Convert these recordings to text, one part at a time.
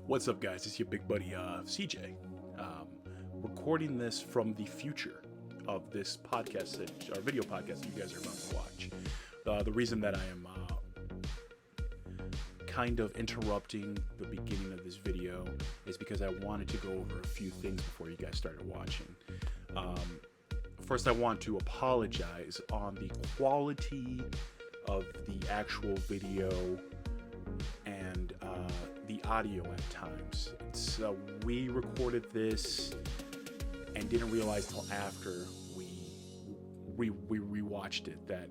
What's up, guys? It's your big buddy CJ. Recording this from the future of this podcast, our video podcast that you guys are about to watch. The reason that I am kind of interrupting the beginning of this video is because I wanted to go over a few things before you guys started watching. First, I want to apologize on the quality of the actual video and the audio at times. We recorded this and didn't realize till after we rewatched it that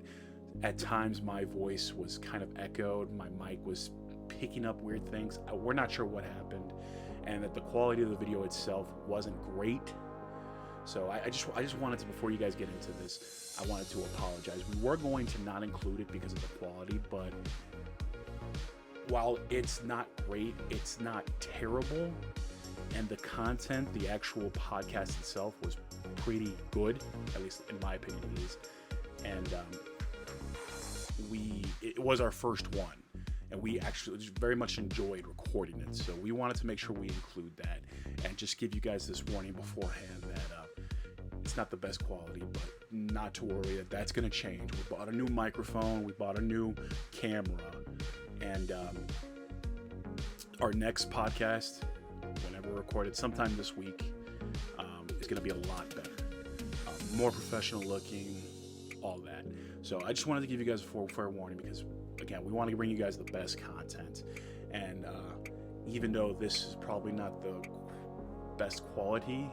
at times my voice was kind of echoed, my mic was picking up weird things. We're not sure what happened, and that the quality of the video itself wasn't great. So I just wanted to, before you guys get into this, I wanted to apologize. We were going to not include it because of the quality, but while it's not great, it's not terrible, and the content, the actual podcast itself was pretty good, at least in my opinion it is. And it was our first one, and we actually just very much enjoyed recording it, so we wanted to make sure we include that and just give you guys this warning beforehand that it's not the best quality, but not to worry, that's going to change. We bought a new microphone, we bought a new camera, and our next podcast, whenever recorded, sometime this week, is going to be a lot better, more professional looking, all that. So I just wanted to give you guys a fair warning because, again, we want to bring you guys the best content, and even though this is probably not the best quality,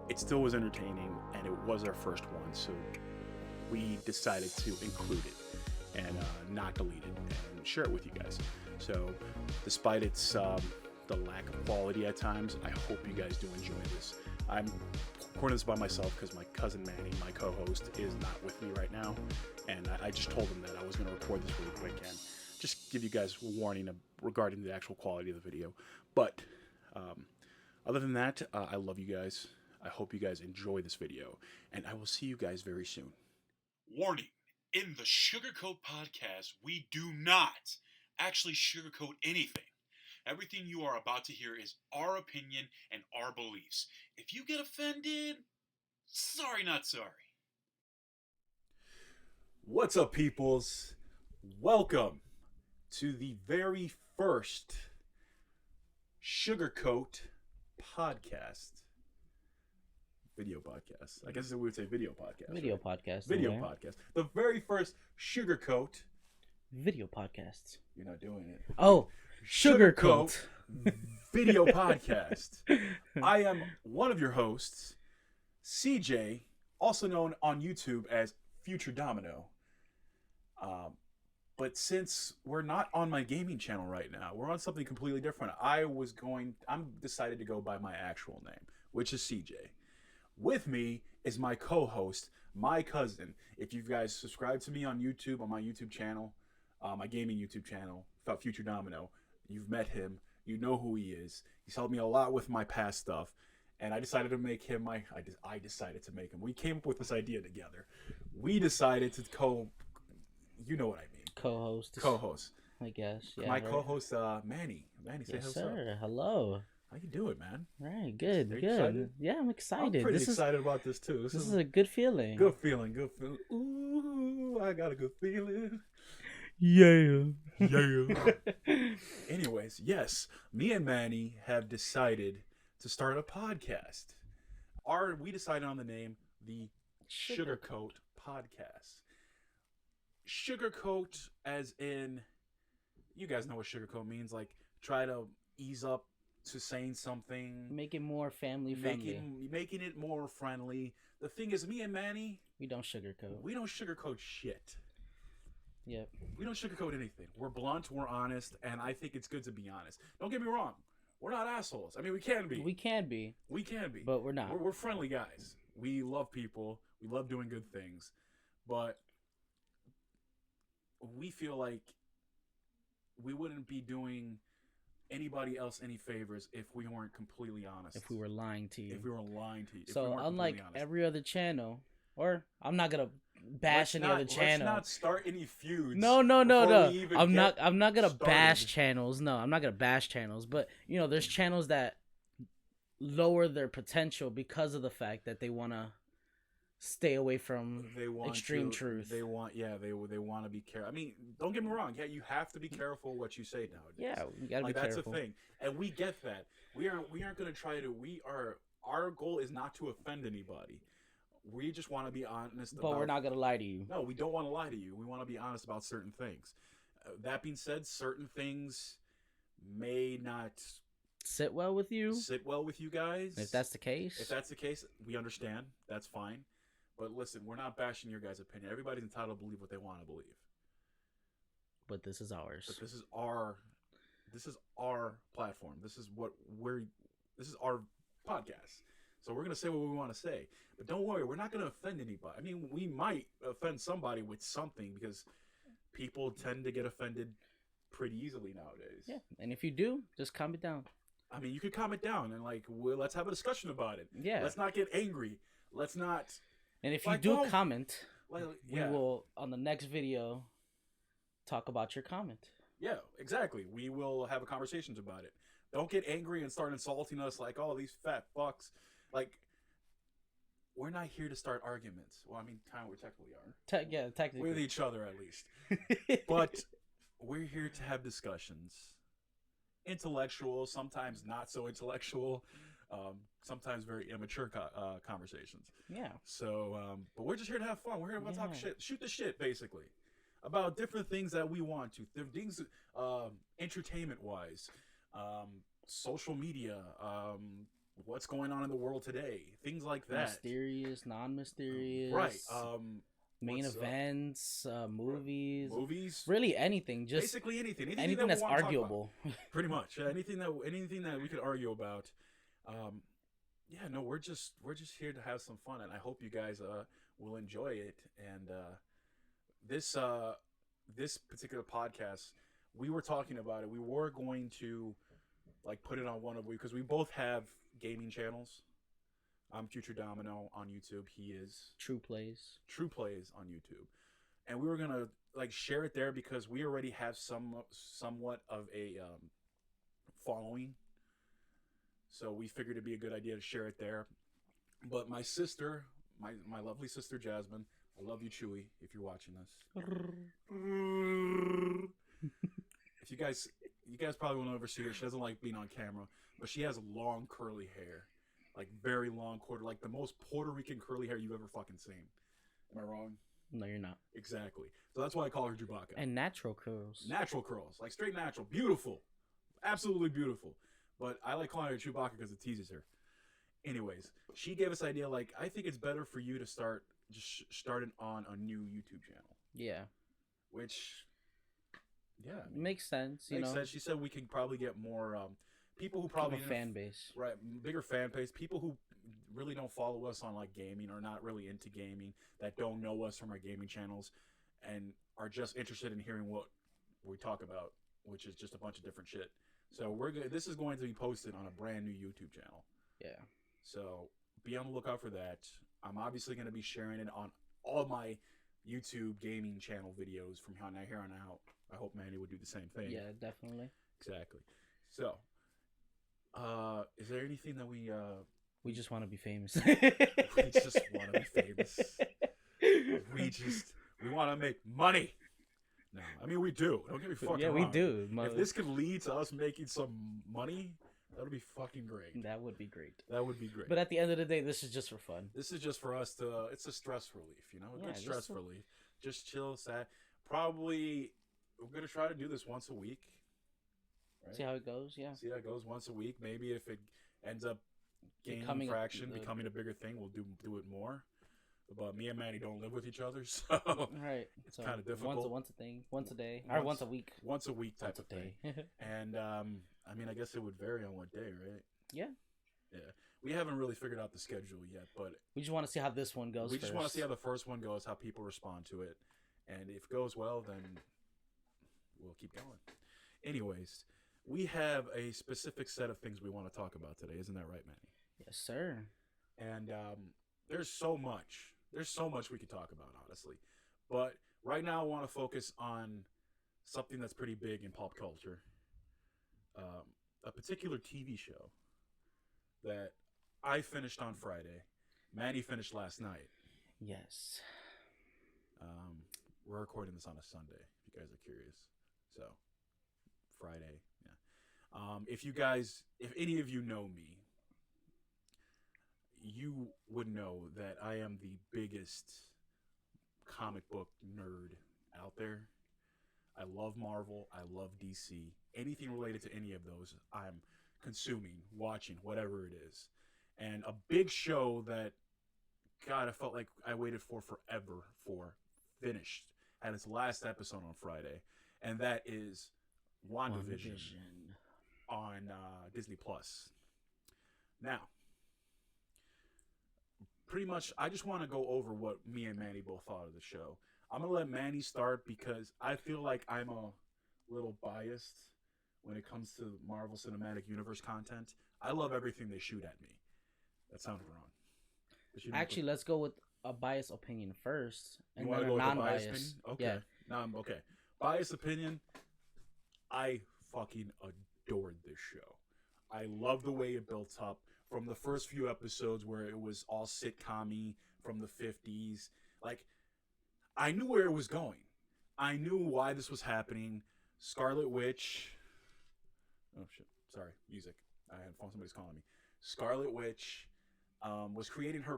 it still was entertaining, and it was our first one, so we decided to include it and not delete it and share it with you guys. So despite its the lack of quality at times, I hope you guys do enjoy this. I'm recording this by myself because my cousin Manny, my co-host, is not with me right now, and I just told him that I was going to record this really quick and just give you guys a warning regarding the actual quality of the video. But other than that, I love you guys. I hope you guys enjoy this video, and I will see you guys very soon. Warning, in the SugarCoat podcast, we do not actually sugarcoat anything. Everything you are about to hear is our opinion and our beliefs. If you get offended, sorry not sorry. What's up, peoples? Welcome to the very first SugarCoat podcast. Video podcast. I guess we would say video podcast. Video right? podcast. Video podcast. The very first SugarCoat video podcasts. You're not doing it. Oh, SugarCoat video podcast. I am one of your hosts, CJ, also known on YouTube as FutureDomino. But since we're not on my gaming channel right now, we're on something completely different. I'm decided to go by my actual name, which is CJ. With me is my co-host, my cousin. If you guys subscribe to me on YouTube, on my YouTube channel, my gaming YouTube channel, FutureDomino, you've met him. You know who he is. He's helped me a lot with my past stuff, and I decided to make him I decided to make him. We came up with this idea together. We decided to you know what I mean. Co-host. I guess. Yeah, my co-host, Manny. Manny, say yes, hello. sir. Hello. How you doing, man? Right, good, Are you good. excited? Yeah, I'm excited. I'm pretty excited about this too. This is a good feeling. Good feeling. Ooh, I got a good feeling. Yeah. Anyways, yes, me and Manny have decided to start a podcast. We decided on the name, the SugarCoat podcast. SugarCoat, as in, you guys know what SugarCoat means. Like, try to ease up to saying something, Make it more family friendly. Making it more friendly. The thing is, me and Manny, We don't sugarcoat. we don't sugarcoat shit. Yep. We don't sugarcoat anything. We're blunt, we're honest, and I think it's good to be honest. Don't get me wrong. We're not assholes. I mean, we can be. We can be, but we're not. We're friendly guys. We love people. We love doing good things. But we feel like we wouldn't be doing anybody else any favors if we weren't completely honest. If we were lying to you. If we were lying to you. So unlike every other channel, Or I'm not gonna bash any other channel. Let's not start any feuds. No. I'm not gonna bash channels. No, I'm not gonna bash channels. But there's channels that lower their potential because of the fact that they wanna stay away from extreme truth. They want to be careful. I mean, don't get me wrong. Yeah, you have to be careful what you say nowadays. Yeah, you gotta be careful. That's the thing, and we get that. We aren't going to try to. Our goal is not to offend anybody. We just want to be honest. But we're not going to lie to you. No, we don't want to lie to you. We want to be honest about certain things. That being said, certain things may not sit well with you guys. If that's the case, we understand. That's fine. But listen, we're not bashing your guys' opinion. Everybody's entitled to believe what they want to believe. But this is ours. But this is our platform. This is our podcast. So we're going to say what we want to say. But don't worry, we're not going to offend anybody. I mean, we might offend somebody with something because people tend to get offended pretty easily nowadays. Yeah, and if you do, just comment down. I mean, you could comment down and let's have a discussion about it. Yeah. Let's not get angry. Let's not. And if you do comment, we will on the next video talk about your comment. Yeah, exactly. We will have conversations about it. Don't get angry and start insulting us like, oh, these fat fucks. Like, we're not here to start arguments. Well, I mean, kind of we technically are. Technically. With each other, at least. But we're here to have discussions. Intellectual, sometimes not so intellectual. Sometimes very immature conversations. Yeah. So, but we're just here to have fun. We're here to talk shit. Shoot the shit, basically. About different things that we want to. Things, entertainment-wise. Social media. What's going on in the world today. Things like that. Mysterious, non-mysterious. Right. Main events, movies. Movies. Really anything. Just basically anything. Anything that's arguable. Pretty much. Anything that we could argue about. We're just here to have some fun, and I hope you guys will enjoy it. And this particular podcast, we were talking about it. We were going to put it on one of because we both have gaming channels. I'm FutureDomino on YouTube. He is Tru PlayZz on YouTube, and we were gonna share it there because we already have somewhat of a following. So we figured it'd be a good idea to share it there. But my sister, my lovely sister Jasmine, I love you, Chewy, if you're watching this. If you guys probably won't ever see her. She doesn't like being on camera, but she has long curly hair, very long the most Puerto Rican curly hair you've ever fucking seen. Am I wrong? No, you're not. Exactly. So that's why I call her Chewbacca. And natural curls. Natural curls, straight natural, beautiful, absolutely beautiful. But I like calling her Chewbacca because it teases her. Anyways, she gave us the idea, I think it's better for you to start on a new YouTube channel. Yeah. Which, yeah. Makes sense, Makes sense. She said we can probably get more people who probably... fan base. Right, bigger fan base. People who really don't follow us on, gaming or not really into gaming, that don't know us from our gaming channels, and are just interested in hearing what we talk about, which is just a bunch of different shit. So this is going to be posted on a brand new YouTube channel. Yeah. So be on the lookout for that. I'm obviously going to be sharing it on all my YouTube gaming channel videos from here on out. I hope Manny would do the same thing. Yeah, definitely. Exactly. So, is there anything that we just want to be famous. We just want to be famous. We want to make money. No, I mean we do. Don't get me fucking wrong. Yeah, we do. If this could lead to us making some money, that would be fucking great. That would be great. That would be great. But at the end of the day, this is just for fun. This is just for us to. It's a stress relief, Good stress relief. Just chill, sad. Probably, we're gonna try to do this once a week. Right? See how it goes. Yeah. See how it goes once a week. Maybe if it ends up gaining traction, becoming a bigger thing, we'll do it more. But me and Manny don't live with each other, so right. It's kind of difficult. Once a thing, once a day, or once a week. Once a week type of thing. And I mean, I guess it would vary on what day, right? Yeah. Yeah. We haven't really figured out the schedule yet, but we just want to see how this one goes. We just want to see how the first one goes, how people respond to it, and if it goes well, then we'll keep going. Anyways, we have a specific set of things we want to talk about today. Isn't that right, Manny? Yes, sir. And there's so much there's so much we could talk about, honestly. But right now, I want to focus on something that's pretty big in pop culture. A particular TV show that I finished on Friday. Manny finished last night. Yes. We're recording this on a Sunday, if you guys are curious. So, Friday, yeah. If any of you know me, you would know that I am the biggest comic book nerd out there. I love Marvel. I love DC. Anything related to any of those, I'm consuming, watching, whatever it is. And a big show that, God, I felt like I waited for forever for, finished, had its last episode on Friday. And that is WandaVision on Disney Plus. Now, pretty much, I just want to go over what me and Manny both thought of the show. I'm going to let Manny start because I feel like I'm a little biased when it comes to Marvel Cinematic Universe content. I love everything they shoot at me. That sounded wrong. Actually, let's go with a biased opinion first, and then a non-biased. Okay. Yeah. Okay. Biased opinion. I fucking adored this show. I love the way it built up from the first few episodes where it was all sitcom-y from the 50s. Like, I knew where it was going. I knew why this was happening. Scarlet Witch. Oh, shit. Sorry. Music. I had somebody's calling me. Scarlet Witch was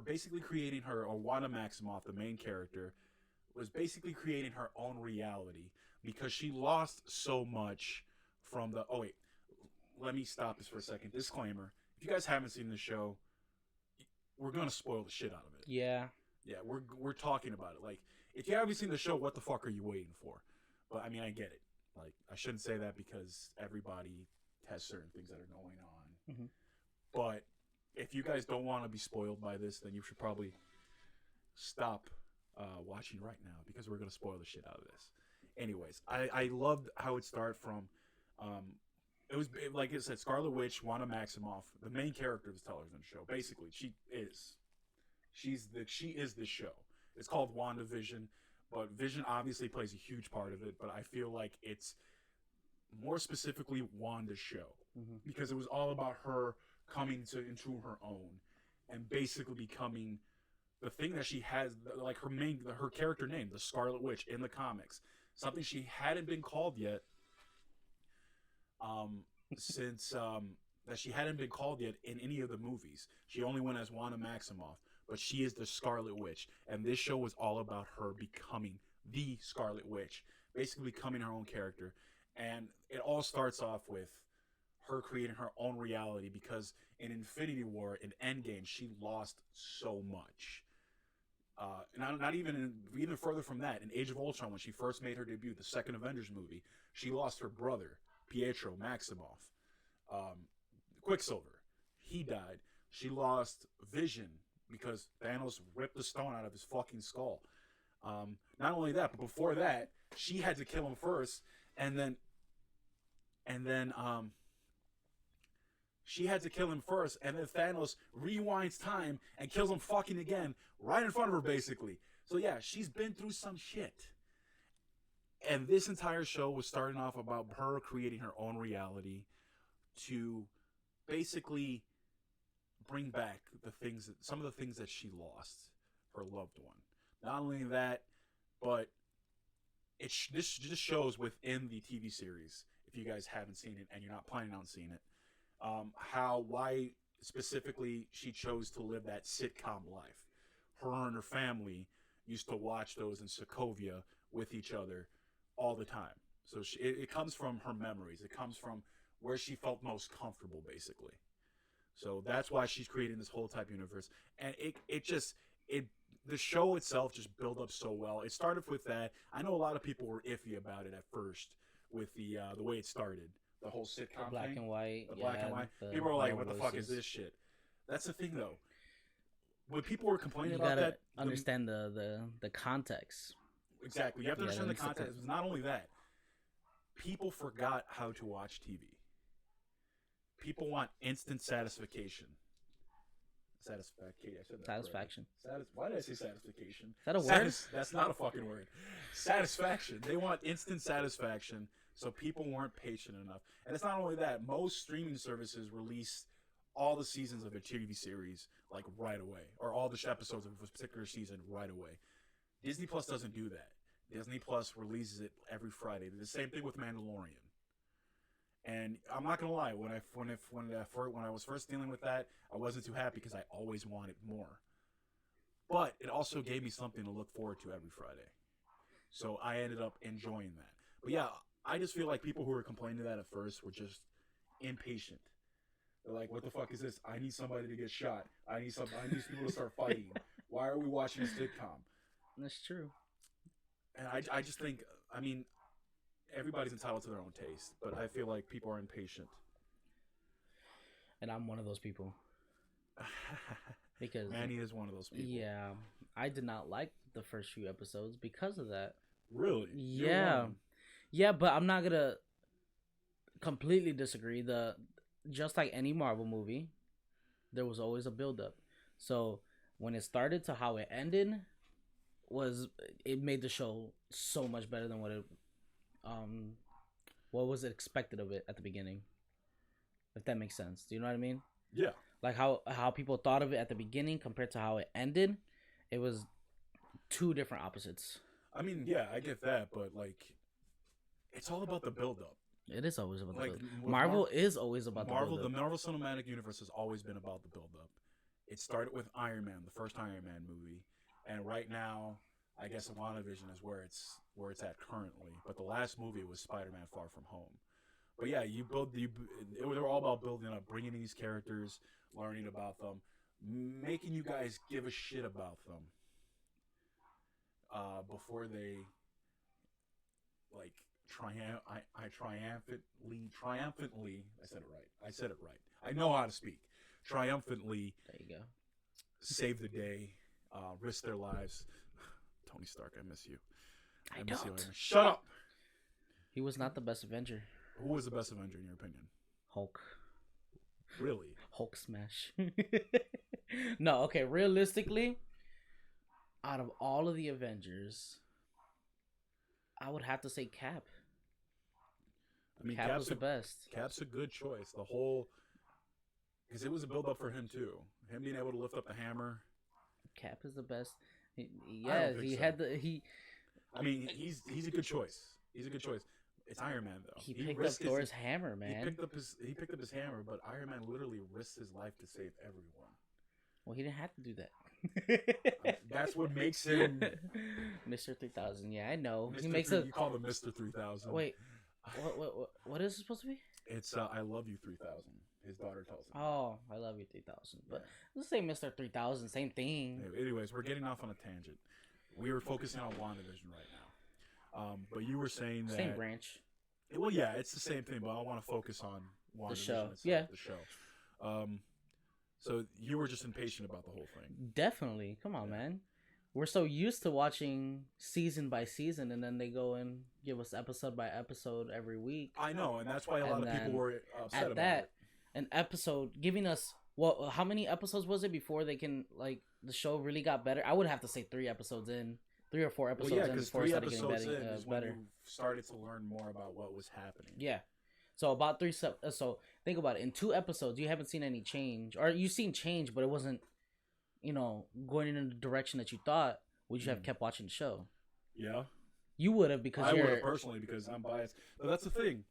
basically creating her, or Wanda Maximoff, the main character, was basically creating her own reality because she lost so much from the... Oh, wait. Let me stop this for a second. Disclaimer. If you guys haven't seen the show, we're going to spoil the shit out of it. Yeah. Yeah, we're talking about it. Like, if you haven't seen the show, what the fuck are you waiting for? But, I mean, I get it. Like, I shouldn't say that because everybody has certain things that are going on. Mm-hmm. But if you guys don't want to be spoiled by this, then you should probably stop watching right now because we're going to spoil the shit out of this. Anyways, I loved how it started from... it was, like I said, Scarlet Witch, Wanda Maximoff, the main character of the television show. Basically, she is the show. It's called WandaVision, but Vision obviously plays a huge part of it, but I feel like it's more specifically Wanda's show because it was all about her coming into her own and basically becoming the thing that she has, like her character name, the Scarlet Witch in the comics, something she hadn't been called yet. Since that she hadn't been called yet in any of the movies. She only went as Wanda Maximoff, but she is the Scarlet Witch, and this show was all about her becoming the Scarlet Witch, basically becoming her own character. And it all starts off with her creating her own reality because in Infinity War, in Endgame, she lost so much. Not even further from that, in Age of Ultron, when she first made her debut, the second Avengers movie, she lost her brother, Pietro Maximoff. Quicksilver, he died. She lost Vision because Thanos ripped the stone out of his fucking skull. Not only that, but before that, she had to kill him first, and then she had to kill him first, and then Thanos rewinds time and kills him fucking again, right in front of her, basically. So yeah, she's been through some shit. And this entire show was starting off about her creating her own reality to basically bring back some of the things that she lost, her loved one. Not only that, but this just shows within the TV series, if you guys haven't seen it and you're not planning on seeing it, why specifically she chose to live that sitcom life. Her and her family used to watch those in Sokovia with each other all the time. So it comes from her memories. It comes from where she felt most comfortable, basically. So that's why she's creating this whole type of universe. And the show itself just built up so well. It started with that. I know a lot of people were iffy about it at first with the way it started. The whole sitcom black thing. And white. The black and white. People were like, what the fuck is this shit? That's the thing, though. When people were complaining about that... understand the context. Exactly. You have to understand the context. It was not only that. People forgot how to watch TV. People want instant satisfaction. Satisfaction. I said that Satisfaction. Why did I say satisfaction? Is that a word? That's not a fucking word. Satisfaction. They want instant satisfaction, so people weren't patient enough. And it's not only that. Most streaming services release all the seasons of a TV series like right away, or all the episodes of a particular season right away. Disney Plus doesn't do that. Disney Plus releases it every Friday. The same thing with Mandalorian. And I'm not gonna lie, when I was first dealing with that, I wasn't too happy because I always wanted more. But it also gave me something to look forward to every Friday. So I ended up enjoying that. But yeah, I just feel like people who were complaining that at first were just impatient. They're like, what the fuck is this? I need somebody to get shot. I need people to start fighting. Why are we watching a sitcom? That's true. And I just think, I mean, everybody's entitled to their own taste, but I feel like people are impatient. And I'm one of those people. Because Manny is one of those people. Yeah, I did not like the first few episodes because of that. Really? Yeah. Yeah, but I'm not gonna completely disagree. Just like any Marvel movie, there was always a build-up. So when it started to how it ended, it made the show so much better than what was expected of it at the beginning. If that makes sense. Do you know what I mean? Yeah. Like how people thought of it at the beginning compared to how it ended, it was two different opposites. I mean, yeah, I get that, but like, it's all about the build-up. It is always about the build-up. Marvel is always about the build-up. The Marvel Cinematic Universe has always been about the build-up. It started with Iron Man, the first Iron Man movie, and right now, I guess WandaVision is where it's at currently. But the last movie was Spider-Man: Far From Home. But yeah, they were all about building up, bringing these characters, learning about them, making you guys give a shit about them before they like triumphantly. I said it right. I know how to speak. Triumphantly. There you go. Save the day, risk their lives. Tony Stark, I miss you. I don't. Shut up. He was not the best Avenger. Who was the best Avenger in your opinion? Hulk. Really? Hulk smash. No, okay. Realistically, out of all of the Avengers, I would have to say Cap. I mean, Cap was the best. Cap's a good choice. Because it was a build up for him too. Him being able to lift up the hammer. Cap is the best. I mean, he's a good choice. He's a good choice. It's Iron Man though. He picked up Thor's hammer, man. He picked up his hammer, but Iron Man literally risked his life to save everyone. Well, he didn't have to do that. That's what makes him Mr. 3000. Yeah, I know. You call him Mr. 3000. Wait, what is it supposed to be? It's I love you 3000. His daughter tells him. Oh, I love you 3000. But let's say Mr. 3000, same thing. Anyways, we're getting off on a tangent. We were focusing on WandaVision right now. But you were saying that same branch. Well, yeah, it's the same thing, but I want to focus on WandaVision the show. itself, Yeah, the show. So you were just impatient about the whole thing. Definitely. Come on, man. We're so used to watching season by season, and then they go and give us episode by episode every week. I know, and that's why a lot of people were upset about it. An episode giving us how many episodes was it before they can the show really got better? I would have to say 3 episodes in. 3 or 4 episodes in before it started getting better. When you started to learn more about what was happening. Yeah. So about 3. So think about it. In 2 episodes, you haven't seen any change, or you've seen change, but it wasn't, going in the direction that you thought. Would you have kept watching the show? Yeah. You would have because I would have personally because I'm biased. But that's the thing.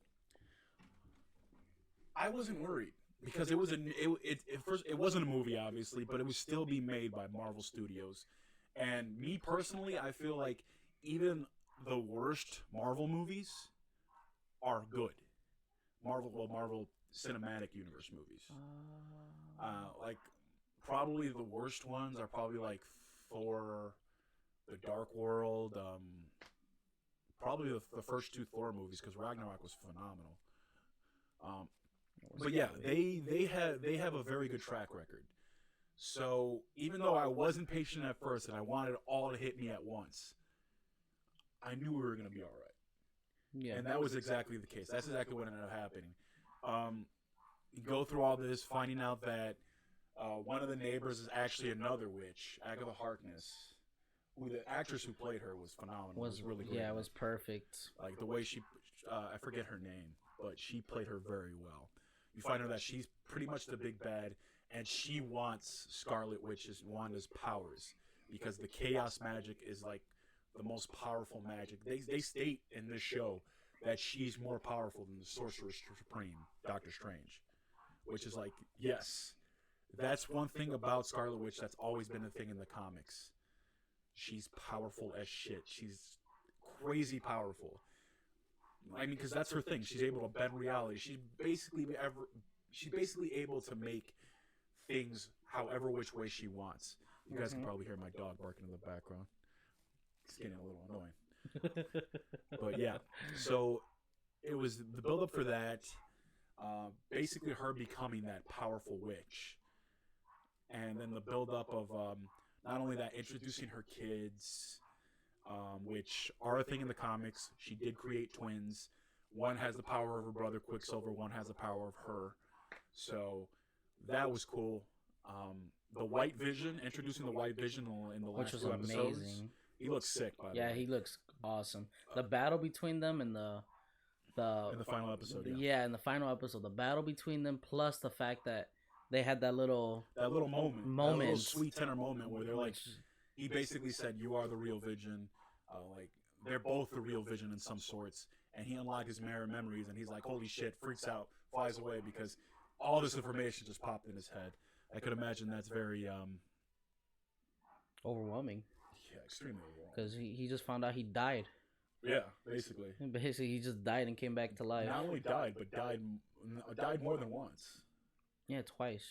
I wasn't worried because it wasn't a movie obviously, but it would still be made by Marvel Studios. And me personally, I feel like even the worst Marvel movies are good. Marvel Cinematic Universe movies. Like probably the worst ones are probably like Thor, The Dark World. Probably the first 2 Thor movies because Ragnarok was phenomenal. But yeah, they have a very good track record. So even though I wasn't patient at first and I wanted it all to hit me at once, I knew we were going to be all right. Yeah, and that was exactly the case. That's exactly what ended up happening. You go through all this, finding out that One of the neighbors is actually another witch, Agatha Harkness, who the actress who played her was phenomenal. Was really great. Yeah, it was perfect. Like the way she, I forget her name, but she played her very well. You find out that she's pretty much the big bad, and she wants Scarlet Witch's Wanda's powers because the chaos magic is like the most powerful magic. They state in this show that she's more powerful than the Sorcerer Supreme, Doctor Strange, which is like, yes, that's one thing about Scarlet Witch that's always been a thing in the comics. She's powerful as shit. She's crazy powerful. I mean, because that's her thing. She's able to bend reality. She's basically able to make things however which way she wants. You guys can probably hear my dog barking in the background. It's getting a little annoying. But yeah, so it was the build up for that. Basically, her becoming that powerful witch, and then the build up of not only that, introducing her kids, which are a thing in the comics. She did create twins. One has the power of her brother Quicksilver. One has the power of her. So that was cool. The White Vision, introducing the White Vision in the last two episodes. Amazing. He looks sick, by the way. Yeah, he looks awesome. The battle between them and in the final episode. Yeah, in the final episode, the battle between them, plus the fact that they had that little moment, that little sweet tender moment where they're like, he basically said, "You are the real Vision." Like they're both the real Vision in some sorts, and he unlocked his mirror memories, and he's like, "Holy shit!" Freaks out, flies away because all this information just popped in his head. I could imagine that's very overwhelming. Yeah, extremely overwhelming. Because he just found out he died. Yeah, basically. Basically, he just died and came back to life. Not only died, but died more than once. Yeah, twice.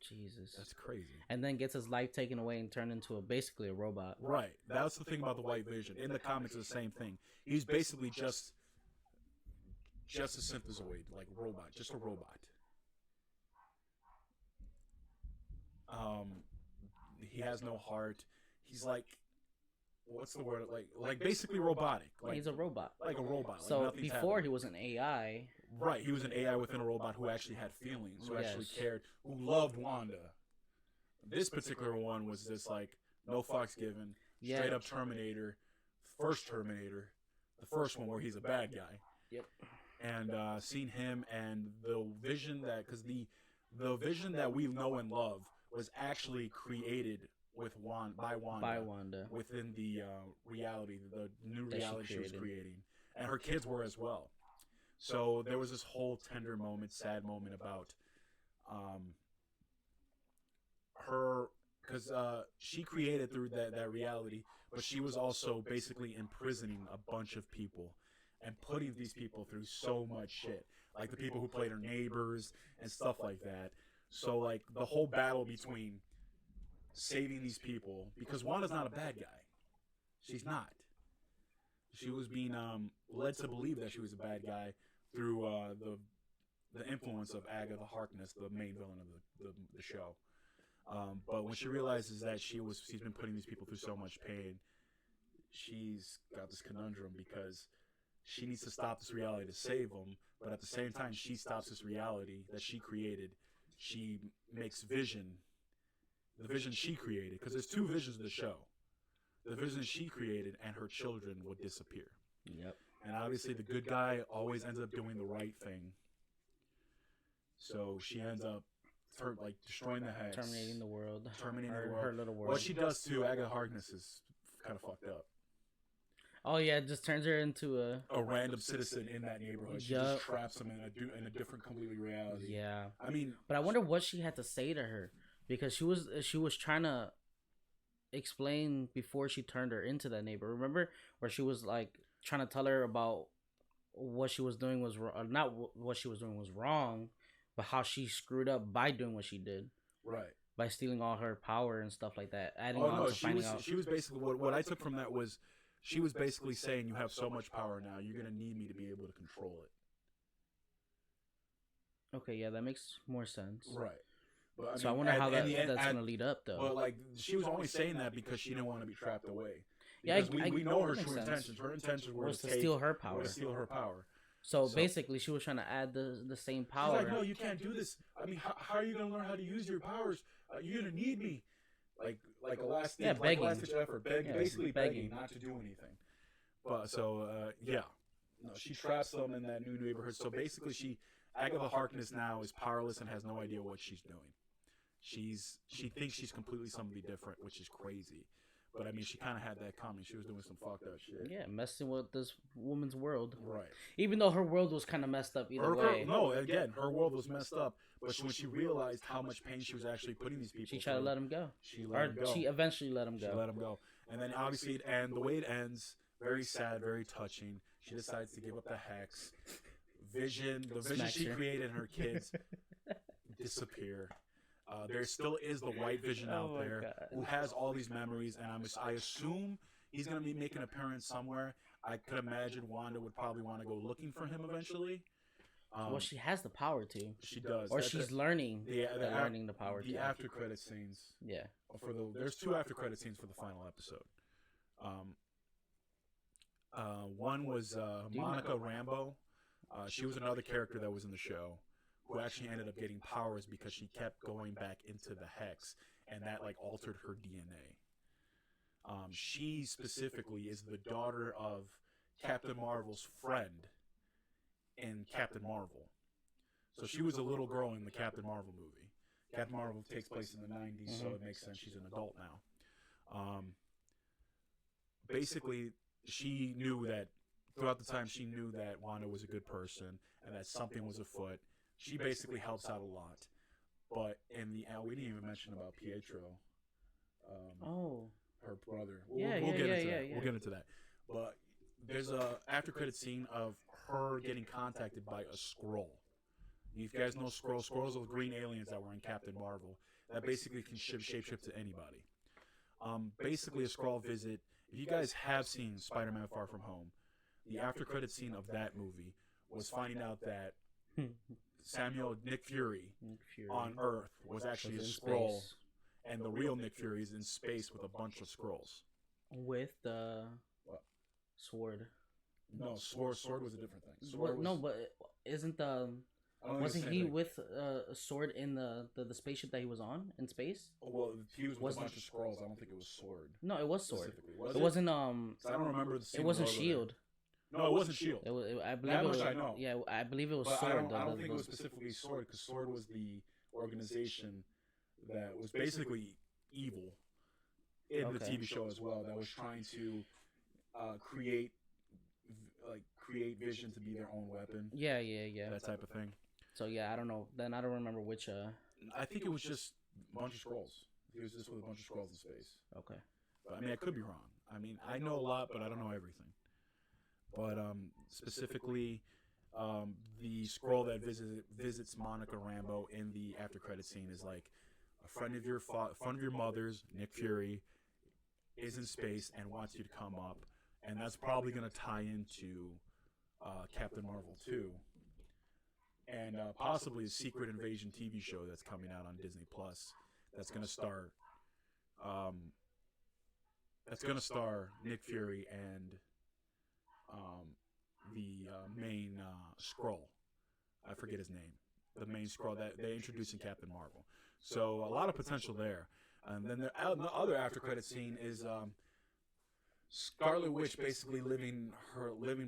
Jesus. That's crazy. And then gets his life taken away and turned into basically a robot. Right. That's the thing about the White Vision. In the comics, it's the same thing. He's basically just a synthezoid, like robot, just a robot. He has no heart. He's like, what's the word? Like basically robotic. Like, he's a robot. Like a robot. So like before happening. He was an AI. Right. He was an AI within a robot who actually had feelings, who actually cared, who loved Wanda. This particular one was just like no fucks given, straight up Terminator, the first one where he's a bad guy. Yep. And seeing him and the vision because the Vision that we know and love was actually created by Wanda within the reality, the new reality she was creating, and her kids were as well. So there was this whole tender moment, sad moment about her, because she created through that reality, but she was also basically imprisoning a bunch of people and putting these people through so much shit, like the people who played her neighbors and stuff like that. So like the whole battle between saving these people, because Wanda's not a bad guy. She's not. She was being led to believe that she was a bad guy through the influence of Agatha Harkness, the main villain of the show. But when she realizes that she's been putting these people through so much pain, she's got this conundrum because she needs to stop this reality to save them, but at the same time she stops this reality that she created. She makes Vision, the Vision she created, because there's two Visions of the show. The Vision she created and her children would disappear. Yep. And obviously the good guy always ends up doing the right thing. So she ends up destroying the hex. Terminating the world. Her little world. What she does to Agatha Harkness is kind of fucked up. Oh yeah, it just turns her into a random citizen in that neighborhood. She just traps him in a different completely reality. Yeah. I mean, but I wonder what she had to say to her, because she was trying to explain before she turned her into that neighbor. Remember where she was like trying to tell her about what she was doing was not what she was doing was wrong, but how she screwed up by doing what she did. Right. By stealing all her power and stuff like that. She was basically what I took from that was, she was basically saying, you have so much power now, you're going to need me to be able to control it. Okay, yeah, that makes more sense. Right. But, I wonder how that's going to lead up, though. But, like, she was only saying that because she didn't want to be trapped away. Yeah, we know her true intentions. Her intentions were to steal her power. To steal her power. So basically, she was trying to add the same power. She's like, no, you can't do this. I mean, how are you gonna learn how to use your powers? You're gonna need me. Like a last ditch, effort, basically begging not to do anything. But no, she traps them in that new neighborhood. So basically, Agatha Harkness now is powerless and has no idea what she's doing. She thinks she's completely somebody different, which is crazy. But I mean, she kind of had that coming. She was doing some fucked up shit. Yeah, messing with this woman's world. Right. Even though her world was kind of messed up either way. Her world was messed up. But when she realized how much pain she was actually putting these people, she tried to let him go. She eventually let him go. She let him go. And then obviously, the way it ends, very sad, very touching. She decides to give up the hex. The vision she created and her kids disappear. There still is the white Vision out there who has all these memories, and I assume he's going to be making an appearance somewhere. I could imagine Wanda would probably want to go looking for him eventually. Well, she has the power to. She does. Or she's learning. Learning the power. The after credit scenes. Yeah. There's 2 after credit scenes for the final episode. One was Monica Rambeau. She was another character that was in the show, who actually ended up getting powers because she kept going back into the hex, and that altered her DNA. She specifically is the daughter of Captain Marvel's friend in Captain Marvel. So she was a little girl in the Captain Marvel movie. Captain Marvel takes place in the 90s, so it makes sense she's an adult now. Basically, she knew that throughout the time she knew that Wanda was a good person and that something was afoot. She basically helps out a lot. But we didn't even mention about Pietro. Her brother. We'll get into that. But there's a after credit scene of her getting contacted by a Skrull. You guys know Skrulls. Skrulls are the green aliens that were in Captain Marvel that basically can shapeshift to anybody. Basically a Skrull visit. If you guys have seen Spider-Man Far From Home, the after credit scene of that movie was finding out that Nick Fury on Earth was actually a Skrull, and the real Nick Fury is in space with a bunch of Skrulls. With the sword. No, sword was a different thing. But isn't wasn't he with a sword in the spaceship that he was on in space? Well, he was with a bunch of Skrulls. I don't think it was sword. No, it was sword. It wasn't. I don't remember the scene. It wasn't Shield. No, it wasn't Shield. I believe that it was, much I know. Yeah, I believe it was but Sword. I don't think it was specifically Sword, because Sword was the organization that was basically evil in the TV show as well. That was trying to create Vision to be their own weapon. Yeah. That type of thing. So I don't know. Then I don't remember which. I think it was just a bunch of Skrulls. He was just with a bunch of Skrulls in space. Okay. But I mean, I could be wrong. I mean, I know a lot, but I don't know everything. But specifically, the Skrull that visits Monica Rambeau in the after credit scene is like a friend of your mother's, Nick Fury, is in space and wants you to come up, and that's probably going to tie into Captain Marvel 2, and possibly a Secret Invasion TV show that's coming out on Disney Plus. That's going to star. That's going to star Nick Fury and the main Skrull. I forget his name. The main Skrull that they introduced in Captain Marvel. So a lot of potential there. And then the other after credit scene is Scarlet Witch basically living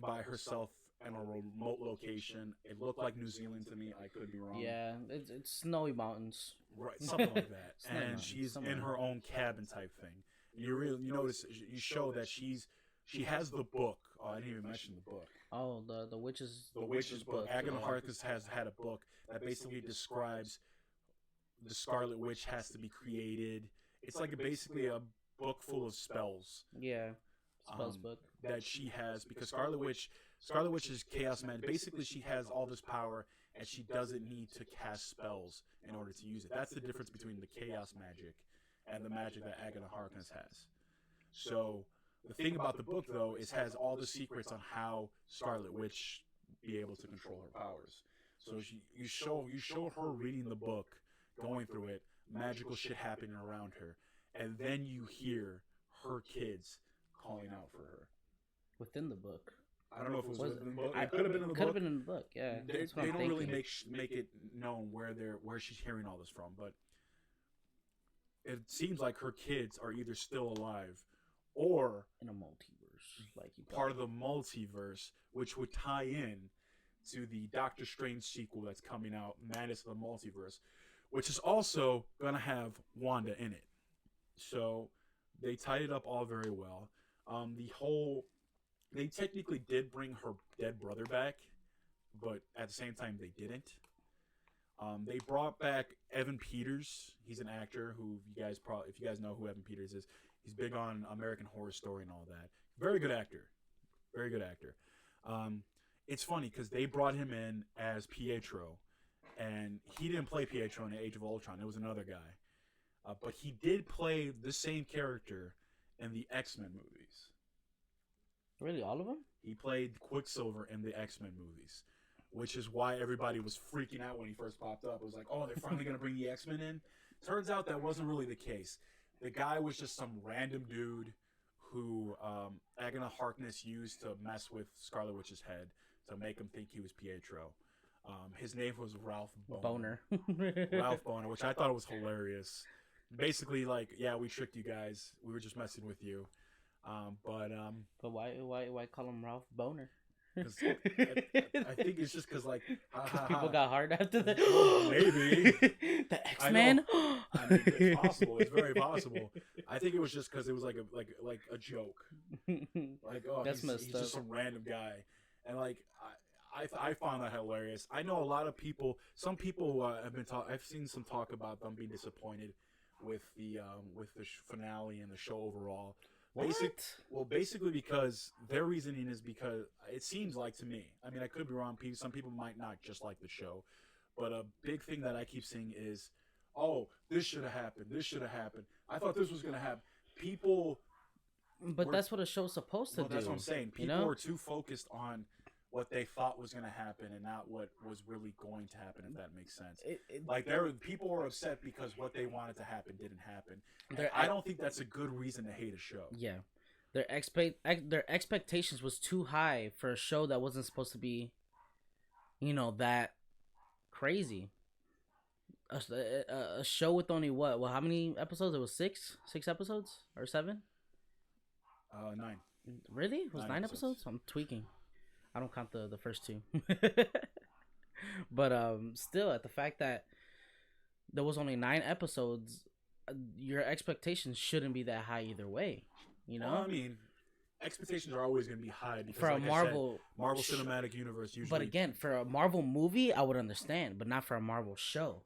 by herself in a remote location. It looked like New Zealand to me. I could be wrong. Yeah, it's snowy mountains. Right, something like that. And she's in her own cabin type thing. You notice you show that she has the book. Oh, I didn't even mention the book. Oh, the witch's book. Agatha Harkness has had a book that basically describes the Scarlet Witch has to be created. It's like basically a book full of spells. Yeah, spells book that she has, because Scarlet Witch is Chaos Man. Basically, she has all this power, and she doesn't need to cast spells in order to use it. That's the difference between the Chaos magic and the magic that Agatha Harkness has. So the thing about the book, though, is has all the secrets on how Scarlet Witch be able to control her powers. So you show her reading the book, going through it, magical shit happening around her, and then you hear her kids calling out for her within the book. I don't know if it was in the book. It could have been in the book. Could have been in the book. Yeah. They don't really make it known where she's hearing all this from, but it seems like her kids are either still alive or in a multiverse, like part of the multiverse, which would tie in to the Doctor Strange sequel that's coming out, Madness of the Multiverse, which is also gonna have Wanda in it. So they tied it up all very well. They technically did bring her dead brother back, but at the same time they didn't. They brought back Evan Peters. He's an actor who if you guys know who Evan Peters is, he's big on American Horror Story and all that. Very good actor. Very good actor. It's funny because they brought him in as Pietro, and he didn't play Pietro in the Age of Ultron. It was another guy. But he did play the same character in the X-Men movies. Really, all of them? He played Quicksilver in the X-Men movies, which is why everybody was freaking out when he first popped up. It was like, oh, they're finally going to bring the X-Men in? Turns out that wasn't really the case. The guy was just some random dude who Agatha Harkness used to mess with Scarlet Witch's head to make him think he was Pietro. His name was Ralph Boner. Ralph Boner, which I thought was hilarious. Basically, like, yeah, we tricked you guys. We were just messing with you. But why call him Ralph Boner? I think it's just because, like, people got hard after that. Maybe the X-Men. I mean, it's possible. It's very possible. I think it was just because it was like a joke. Like, oh, he's just some random guy, and like I found that hilarious. I know a lot of people. Some people have been I've seen some talk about them being disappointed with the finale and the show overall. Basically because their reasoning is because it seems like to me. I mean, I could be wrong. Some people might not just like the show, but a big thing that I keep seeing is, oh, this should have happened. This should have happened. I thought this was gonna happen. But that's what a show's supposed to do. That's what I'm saying. People were too focused on what they thought was going to happen and not what was really going to happen, if that makes sense. People were upset because what they wanted to happen didn't happen. I don't think that's a good reason to hate a show. Yeah. Their expectations was too high for a show that wasn't supposed to be, that crazy. A show with only what? Well, how many episodes? It was 6 episodes or 7? 9. Really? It was 9 episodes? I'm tweaking. I don't count the first 2. But still, at the fact that there was only 9 episodes, your expectations shouldn't be that high either way. Well, I mean, expectations are always going to be high because for a Marvel Cinematic Universe usually. But again, for a Marvel movie, I would understand, but not for a Marvel show.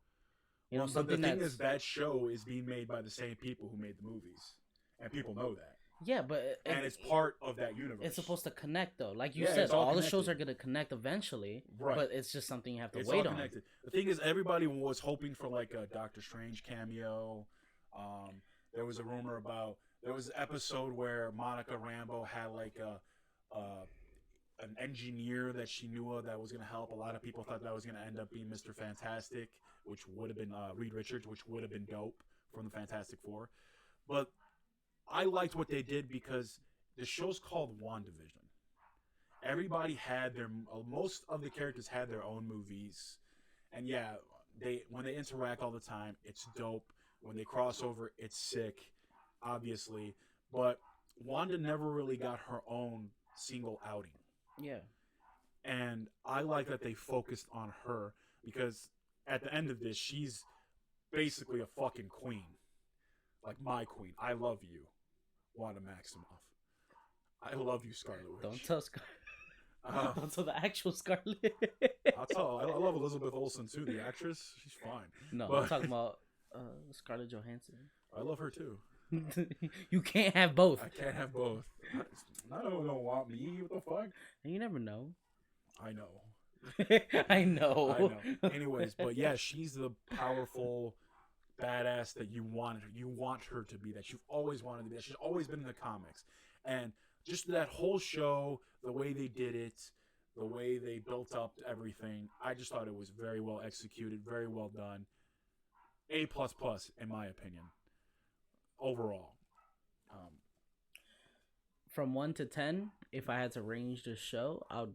But the thing is, that show is being made by the same people who made the movies, and people know that. Yeah, but and it's part of that universe. It's supposed to connect, though. Like you said, all the shows are going to connect eventually. Right. But it's just something you have to wait on. The thing is, everybody was hoping for like a Doctor Strange cameo. There was a rumor about there was an episode where Monica Rambeau had like an engineer that she knew of that was going to help. A lot of people thought that was going to end up being Mr. Fantastic, which would have been Reed Richards, which would have been dope from the Fantastic Four. But I liked what they did because the show's called WandaVision. Everybody had most of the characters had their own movies, and yeah, when they interact all the time, it's dope. When they cross over, it's sick, obviously. But Wanda never really got her own single outing. Yeah, and I like that they focused on her because at the end of this, she's basically a fucking queen, like my queen. I love you. Wanda Maximoff. I love you, Scarlet Witch. Don't tell don't tell the actual Scarlet. I'll tell. I love Elizabeth Olsen too, the actress. She's fine. No, I'm talking about Scarlett Johansson. I love her too. You can't have both. I can't have both. None of them don't want me. What the fuck? You never know. I know. I know. Anyways, but yeah, she's the powerful badass that you want her to be, that you've always wanted to be, that she's always been in the comics. And just that whole show, the way they did it, the way they built up everything, I just thought it was very well executed, very well done. A++ in my opinion overall. from 1 to 10, if I had to range the show, I would,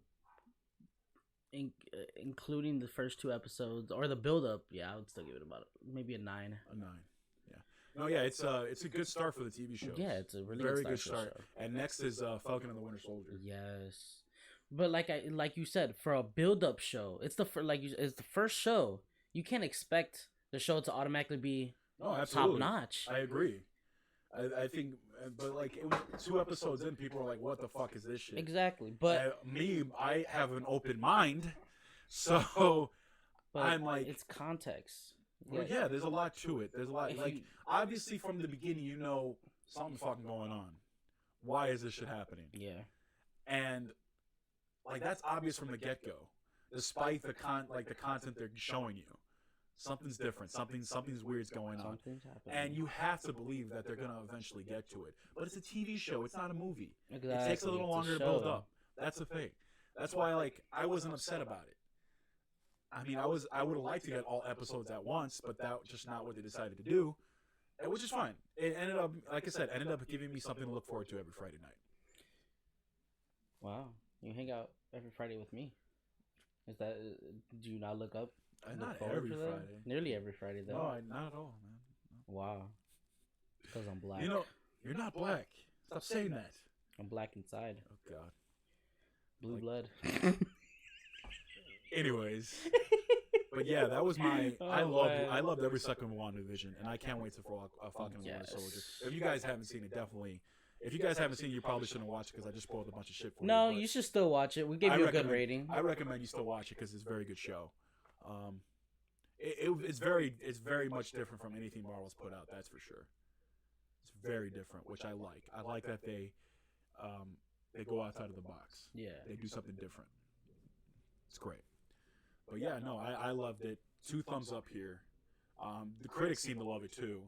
including the first 2 episodes or the build up, I would still give it about maybe a 9. A 9. Yeah. No, yeah, it's a good start for the TV show. Yeah, it's a really very good start. And next is Falcon and the Winter Soldier. Yes, but like you said, for a build up show, it's the first show. You can't expect the show to automatically be top notch. I agree. I think, but like it was 2 episodes in, people were like, "What the fuck is this shit?" Exactly, but I have an open mind, so I'm like, it's context. Well, yeah, there's a lot to it. There's a lot. Obviously, from the beginning, you know something's fucking going on. Why is this shit happening? Yeah, and like that's obvious from the get go. Despite the content they're showing you. Something's different. Something's weird's going on. Something's happening. And you have to believe that they're gonna eventually get to it. But it's a TV show. It's not a movie. Exactly. It takes a little longer to build up. That's the thing. That's why I wasn't upset about it. I mean, I would have liked to get all episodes at once, but that was just not what they decided to do, which is fine. It ended up, like I said, giving me something to look forward to every Friday night. Wow, you hang out every Friday with me. Do you not look up? Not every Friday. Nearly every Friday, though. No, not at all, man. No. Wow. Because I'm black. You know, you're not black. Stop saying that. I'm black inside. Oh, God. Blue blood. Anyways. But yeah, that was my... I loved every second of WandaVision, and I can't wait to Falcon and Winter Soldier. If you guys haven't seen it, definitely... If you guys haven't seen it, you probably shouldn't watch it because I just spoiled a bunch of shit for you. No, you should still watch it. We gave you a good rating. I recommend you still watch it because it's a very good show. It's very much different from anything Marvel's put out. That's for sure. It's very different, which I like. I like that they go outside of the box. Yeah, they do something different. It's great. But yeah, no, I loved it. 2 thumbs up here. The critics seem to love it too,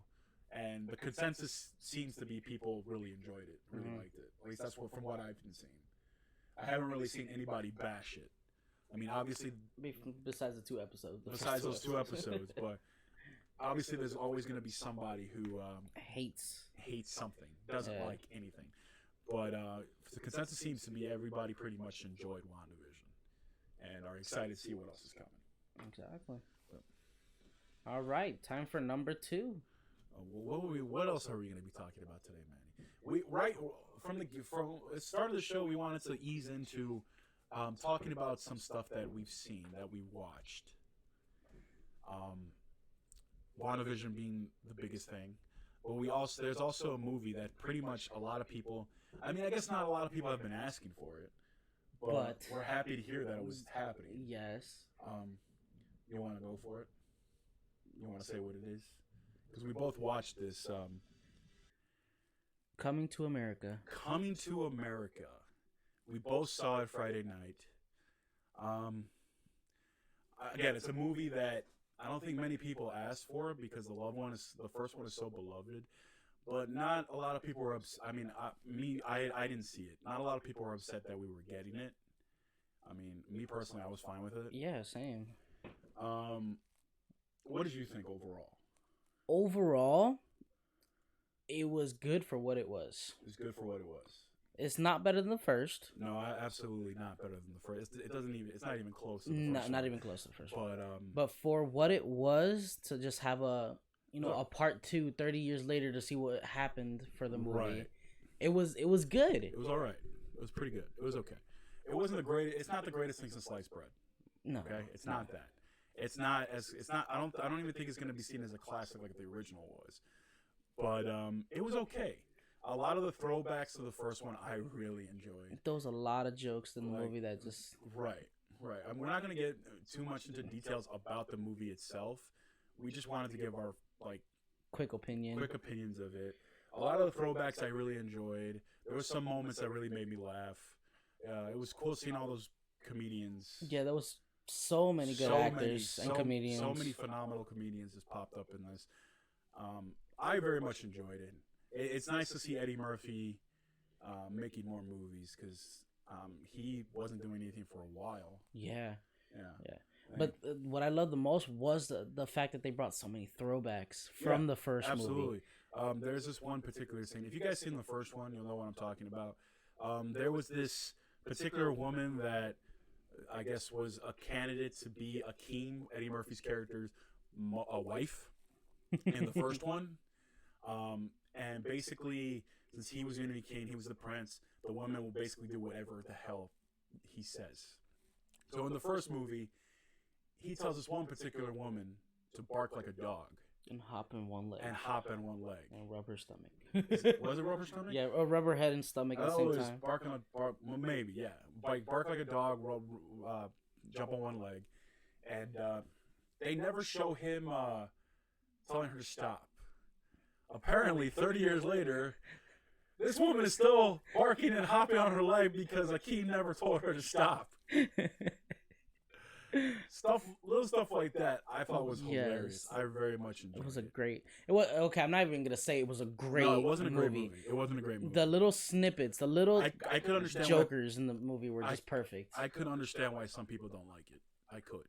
and the consensus seems to be people really enjoyed it, really liked it. At least that's from what I've been seeing. I haven't really seen anybody bash it. I mean, obviously, besides the 2 episodes. Besides those 2 episodes, but obviously, there's always going to be somebody who hates something, doesn't like anything. But the consensus seems to be everybody pretty much enjoyed WandaVision and are excited to see what else is coming. Exactly. All right, time for number 2. What else are we going to be talking about today, Manny? From the start of the show, we wanted to ease into talking about some stuff that we've seen, that we watched. WandaVision being the biggest thing, but there's also a movie that pretty much a lot of people. I mean, I guess not a lot of people have been asking for it, but we're happy to hear that it was happening. Yes. You want to go for it? You want to say what it is? Because we both watched this. Coming to America. Coming to America. We both saw it Friday night. Again, it's a movie that I don't think many people asked for because the first one is so beloved. But not a lot of people were upset. I mean, I didn't see it. Not a lot of people were upset that we were getting it. I mean, me personally, I was fine with it. Yeah, same. What did you think overall? Overall, it was good for what it was. It was good for what it was. It's not better than the first. No, absolutely not better than the first. It's not even close to the first. Not even close to the first one. But for what it was, to just have a part 2 30 years later to see what happened for the movie. Right. It was good. It was all right. It was pretty good. It was okay. It wasn't it's not the greatest thing since sliced bread. No. Okay? It's not that. It's not I don't even think it's going to be seen as a classic like the original was. But it was okay. A lot of the throwbacks to the first one I really enjoyed. There was a lot of jokes in the movie that just... Right. We're not going to get too much into details about the movie itself. We just wanted to give our quick opinions of it. A lot of the throwbacks I really enjoyed. There were some moments that really made me laugh. It was cool seeing all those comedians. Yeah, there was so many good actors and comedians. So many phenomenal comedians just popped up in this. I very much enjoyed it. It's nice to see Eddie Murphy making more movies because he wasn't doing anything for a while. Yeah. But what I loved the most was the fact that they brought so many throwbacks from the first movie. There's this one particular scene. If you guys seen the first one, you'll know what I'm talking about. There was this particular woman that I guess was a candidate to be Akeem, Eddie Murphy's character's a wife in the first one. And basically, since he was going to be king, he was the prince, the woman will basically do whatever the hell he says. So in the first movie, he tells this one particular woman to bark like a dog. And hop in one leg. And hop in one leg. And rubber stomach. Was it rubber stomach? Yeah, a rubber head and stomach at the same time. Bark on a bark, well, maybe, yeah. Bark like a dog, jump on one leg. And they never show him telling her to stop. Apparently, 30 years later, this woman is still barking and hopping on her leg because Akeem never told her to stop. Little stuff like that, I thought was hilarious. I very much enjoyed it. It was a great. It was okay. I'm not even gonna say it was a great. No, it wasn't a great movie. It wasn't a great movie. The little snippets, the little I could understand jokers in the movie were just perfect. I could understand why some people don't like it. I could,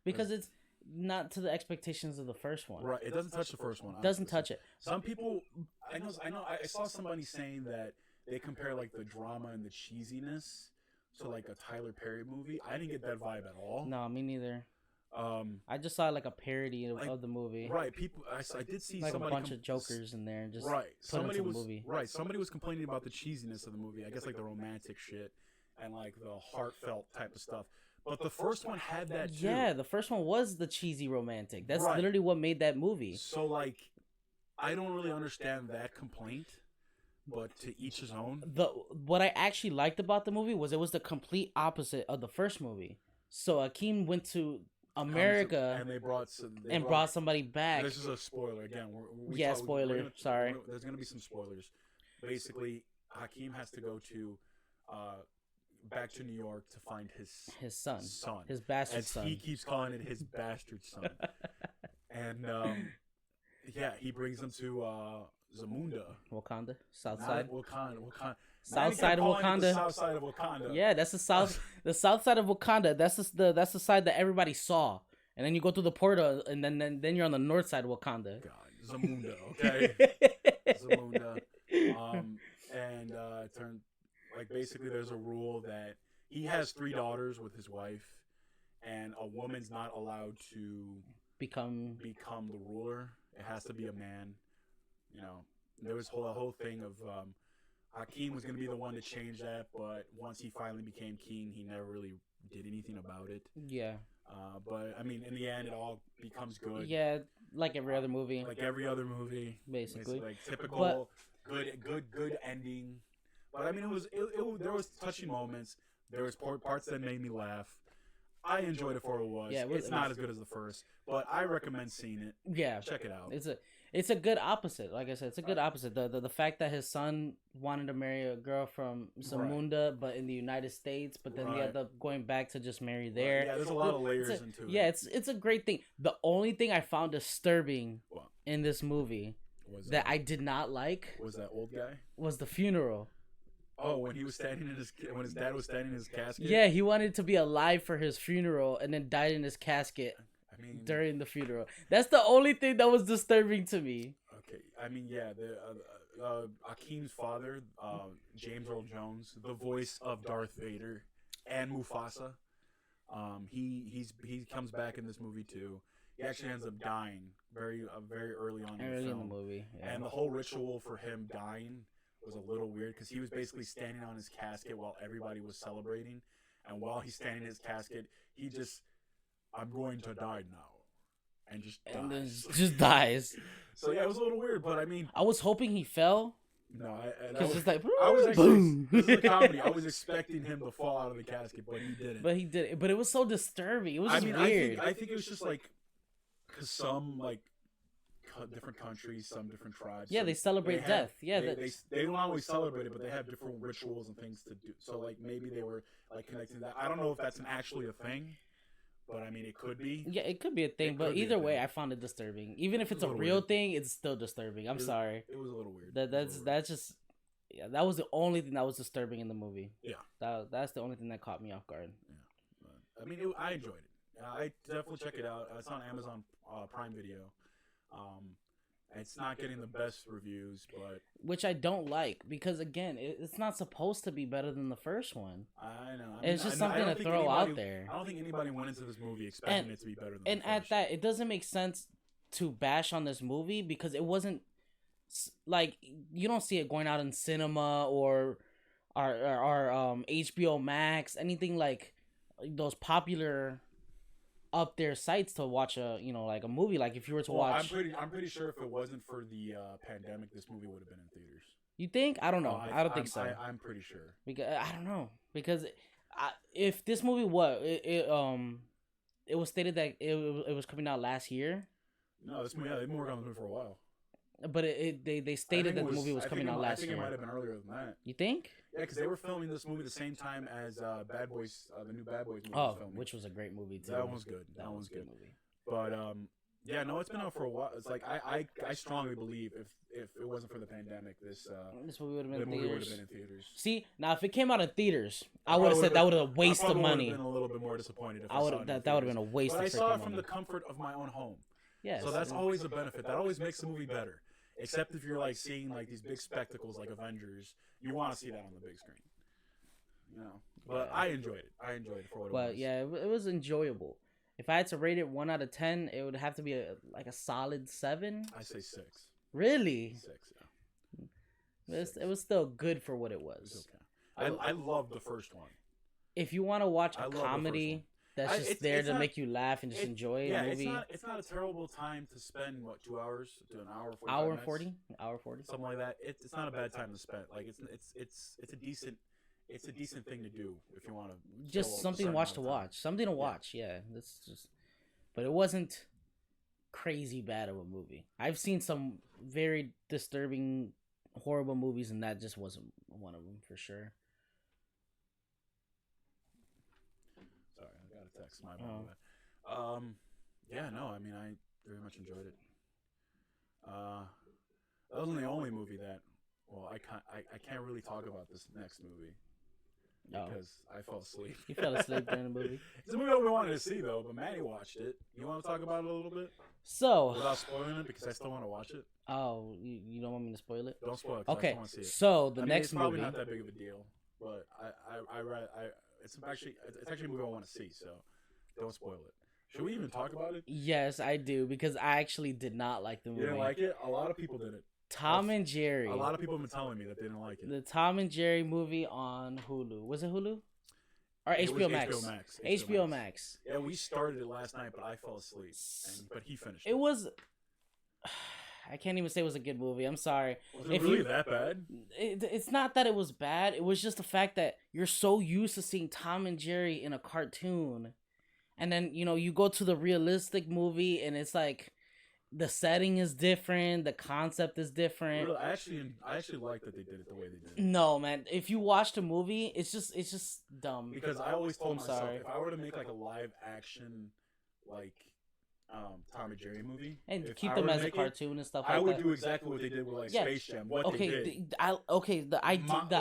because it's not to the expectations of the first one. Right. It doesn't touch the first one. Doesn't touch it. Some people, I know. I saw somebody saying that they compare like the drama and the cheesiness to like a Tyler Perry movie. I didn't get that vibe at all. No, me neither. I just saw like a parody of the movie. Right. People. I did see like somebody a bunch of jokers in there. Just right. Somebody was the movie. Right. Somebody was complaining about the cheesiness of the movie. I guess like the romantic shit and like the heartfelt type of stuff. But the first one had that too. Yeah, the first one was the cheesy romantic. That's right. literally what made that movie. So like, I don't really understand that complaint. But to each his own. What I actually liked about the movie was it was the complete opposite of the first movie. So Akeem went to America and they brought somebody back. This is a spoiler again. Spoiler. Sorry. There's gonna be some spoilers. Basically, Hakeem has to go to back to New York to find his son, his bastard son. He keeps calling it his bastard son. And he brings him to Zamunda, Wakanda, South Side. Wakanda. South side of Wakanda. South side of Wakanda. Yeah, that's the south. The south side of Wakanda. That's the side that everybody saw. And then you go through the portal, and then you're on the north side of Wakanda. God, Zamunda. Okay. Zamunda. And it turned like basically there's a rule that he has 3 daughters with his wife, and a woman's not allowed to become the ruler. It has to be a man. You know, there was a whole thing of Hakeem was going to be the one to change that, but once he finally became king, he never really did anything about it. Yeah. But I mean, in the end, it all becomes good. Yeah, like every other movie. Like every other movie, basically. Like typical good ending. But I mean, there was touching moments. There was parts that made me laugh. I enjoyed it for what it was. Yeah, it's not as good as the first, but I recommend seeing it. Yeah, check it out. It's a good opposite. Like I said, it's a good opposite. The fact that his son wanted to marry a girl from Zamunda, but in the United States, but then they end up going back to just marry there. Yeah, there's a lot of layers into it. Yeah, it's a great thing. The only thing I found disturbing in this movie that I did not like was that old guy. Was the funeral. Oh, when his dad was standing in his casket. Yeah, he wanted to be alive for his funeral and then died in his casket. I mean, during the funeral. That's the only thing that was disturbing to me. Okay, I mean, yeah, Akeem's father, James Earl Jones, the voice of Darth Vader and Mufasa. He comes back in this movie too. He actually ends up dying very early on in the movie. Yeah. And the whole ritual for him dying was a little weird because he was basically standing on his casket while everybody was celebrating, and while he's standing in his casket, he just, I'm going to die now, and just dies. And then just dies. So yeah, it was a little weird, but I mean, I was hoping he fell. No, because it's like, I was actually, this is a comedy. I was expecting him to fall out of the casket, but he didn't. But he did. But it was so disturbing. It was just weird. I think it was just like, because some like different countries, some different tribes. Yeah, they celebrate death. Yeah, they don't always celebrate it, but they have different rituals and things to do. So like maybe they were like connecting that. I don't know if that's actually a thing, but I mean it could be. Yeah, it could be a thing, but either way, I found it disturbing. Even if it's a real thing, it's still disturbing. I'm sorry. It was a little weird. That's just. Yeah, that was the only thing that was disturbing in the movie. Yeah, that's the only thing that caught me off guard. Yeah, I mean, I enjoyed it. I definitely check it out. It's on Amazon Prime Video. It's not getting the best reviews, but which I don't like because again, it's not supposed to be better than the first one. I know. It's just something to throw out there. I don't think anybody went into this movie expecting it to be better than the first. And at that, it doesn't make sense to bash on this movie because it wasn't like you don't see it going out in cinema or our HBO Max, anything like those popular up there sites to watch a like a movie. Like if you were to watch, I'm pretty sure if it wasn't for the pandemic, this movie would have been in theaters. You think? I don't know. I don't think so. I'm pretty sure because I don't know because if this movie it was stated that it was coming out last year. No, this movie they've been working on the movie for a while. But they stated that the movie was coming out last year. I think it might have been earlier than that. You think? Yeah, because they were filming this movie the same time as Bad Boys, the new Bad Boys movie. Oh, which was a great movie too. That one was good. That one was good. Movie. But yeah, no, it's been out for a while. It's like I strongly believe if it wasn't for the pandemic, this movie would have been in theaters. See, now if it came out in theaters, I would have said that would have been a waste of money. I would have been a little bit more disappointed if that would have been a waste. But I saw it from the comfort of my own home. Yes. So that's always a benefit. That always makes the movie better. Except if you're like seeing like these big spectacles like Avengers, you want to see that on the big screen. But I enjoyed it. I enjoyed it for what it was. But yeah, it was enjoyable. If I had to rate it 1 out of 10, it would have to be a solid 7. I say 6. Really? 6, yeah. It was still good for what it was. Okay. I love the first one. If you want to watch a comedy that's just there to make you laugh and just enjoy a movie. It's not a terrible time to spend 2 hours to an hour 45 hour minutes? 40 hour 40 something like that. It's not a bad time to spend. Like it's a decent thing to do if you want to just something to watch. Yeah, that's just. But it wasn't crazy bad of a movie. I've seen some very disturbing, horrible movies, and that just wasn't one of them for sure. Text my bad. Yeah, no, I mean I very much enjoyed it. That wasn't the only movie that I can't really talk about this next movie because I fell asleep. You fell asleep during the movie? It's a movie we wanted to see though, but Manny watched it. You want to talk about it a little bit? So without spoiling it, because I still want to watch it. Oh, you don't want me to spoil it? Don't spoil it. Okay, I want to see it. So the next movie, it's probably not that big of a deal, but it's actually a movie I want to see, so don't spoil it. Should we even talk about it? Yes, I do, because I actually did not like the movie. You didn't like it? A lot of people didn't. Tom and Jerry. A lot of people have been telling me that they didn't like it. The Tom and Jerry movie on Hulu. Was it Hulu? Or HBO Max? HBO Max. Yeah, we started it last night, but I fell asleep. But he finished it. It was... I can't even say it was a good movie. I'm sorry. Was it really that bad? It's not that it was bad. It was just the fact that you're so used to seeing Tom and Jerry in a cartoon. And then, you go to the realistic movie and it's like the setting is different. The concept is different. Really, I actually like that they did it the way they did it. No, man. If you watch the movie, it's just dumb. Because I always told myself, if I were to make like a live action, like... Tom and Jerry movie, and keep them as a cartoon and stuff like that. I would do exactly what they did with Space Jam. The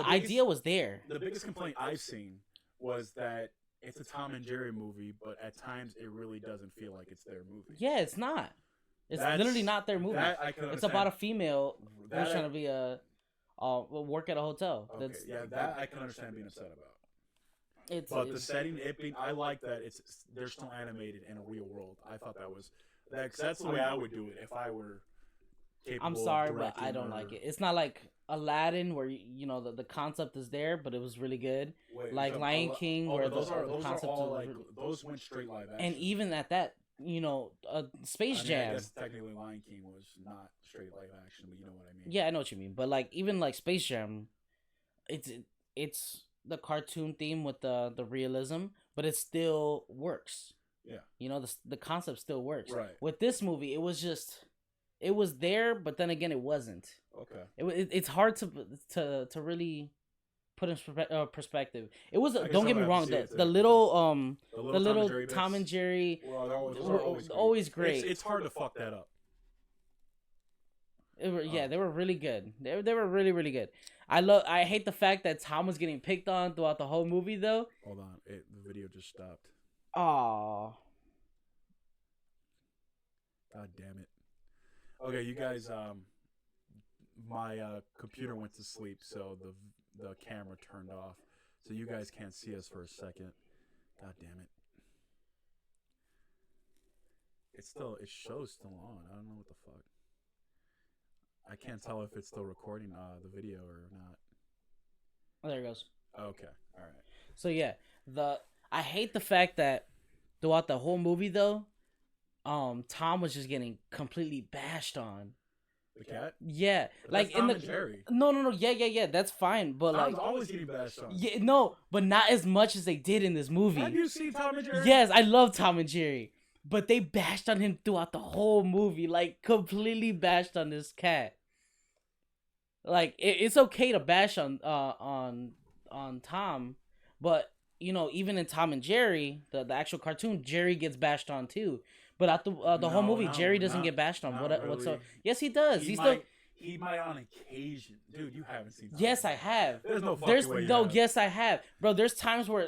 idea was there. The biggest complaint I've seen was that it's a Tom and Jerry movie, but at times it really doesn't feel like it's their movie. Yeah, it's not. It's literally not their movie. It's about a female who's trying to be work at a hotel. Okay, that I can understand being upset about. The setting, I like that they're still animated in a real world. I thought that's the way I would do it if I were capable. I'm sorry, but I don't like it. It's not like Aladdin where the concept is there, but it was really good. Like Lion King, where the concept those went straight live action. And even at that, Space Jam. I guess technically Lion King was not straight live action, but you know what I mean. Yeah, I know what you mean. But even Space Jam, it's the cartoon theme with the realism, but it still works. Yeah. The concept still works. Right. With this movie, it was there, but then again, it wasn't. Okay. It's hard to really put in perspective. It was. Don't get me wrong. The little Tom and Jerry. Well, were always great. It's hard to fuck that up. They were really good. They were really, really good. I hate the fact that Tom was getting picked on throughout the whole movie, though. Hold on, the video just stopped. Aww. God damn it! Okay, you guys. My computer went to sleep, so the camera turned off, so you guys can't see us for a second. God damn it! It shows still on. I don't know what the fuck. I can't tell if it's still recording the video or not. Oh, there it goes. Okay, all right. So yeah, I hate the fact that throughout the whole movie though, Tom was just getting completely bashed on. The cat? Yeah, But like that's in Tom the and Jerry. no, yeah, that's fine, but Tom's like always getting bashed on. yeah, no, but not as much as they did in this movie. Have you seen Tom and Jerry? Yes, I love Tom and Jerry, but they bashed on him throughout the whole movie, like completely bashed on this cat. Like it's okay to bash on Tom, but you know, even in Tom and Jerry, the actual cartoon, Jerry gets bashed on too. But at the whole movie, Jerry doesn't get bashed on. What's up? Yes, he does. He might on occasion, dude. You haven't seen. Yes, I have. There's no fucking way. No. Yes, I have, bro. There's times where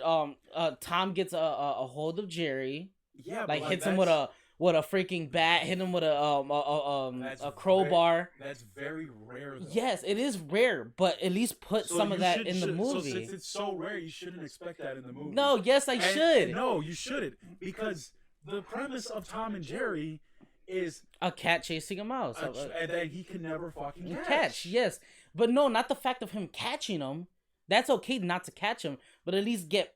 Tom gets a hold of Jerry. Yeah, like hits him with a freaking bat, hit him with a crowbar. That's very rare, though. Yes, it is rare, but at least put some of that in the movie. So since it's so rare, you shouldn't expect that in the movie. No, yes, I should. No, you shouldn't, because the premise of Tom and Jerry is a cat chasing a mouse, and then he can never fucking catch. Yes, but no, not the fact of him catching him. That's okay not to catch him, but at least get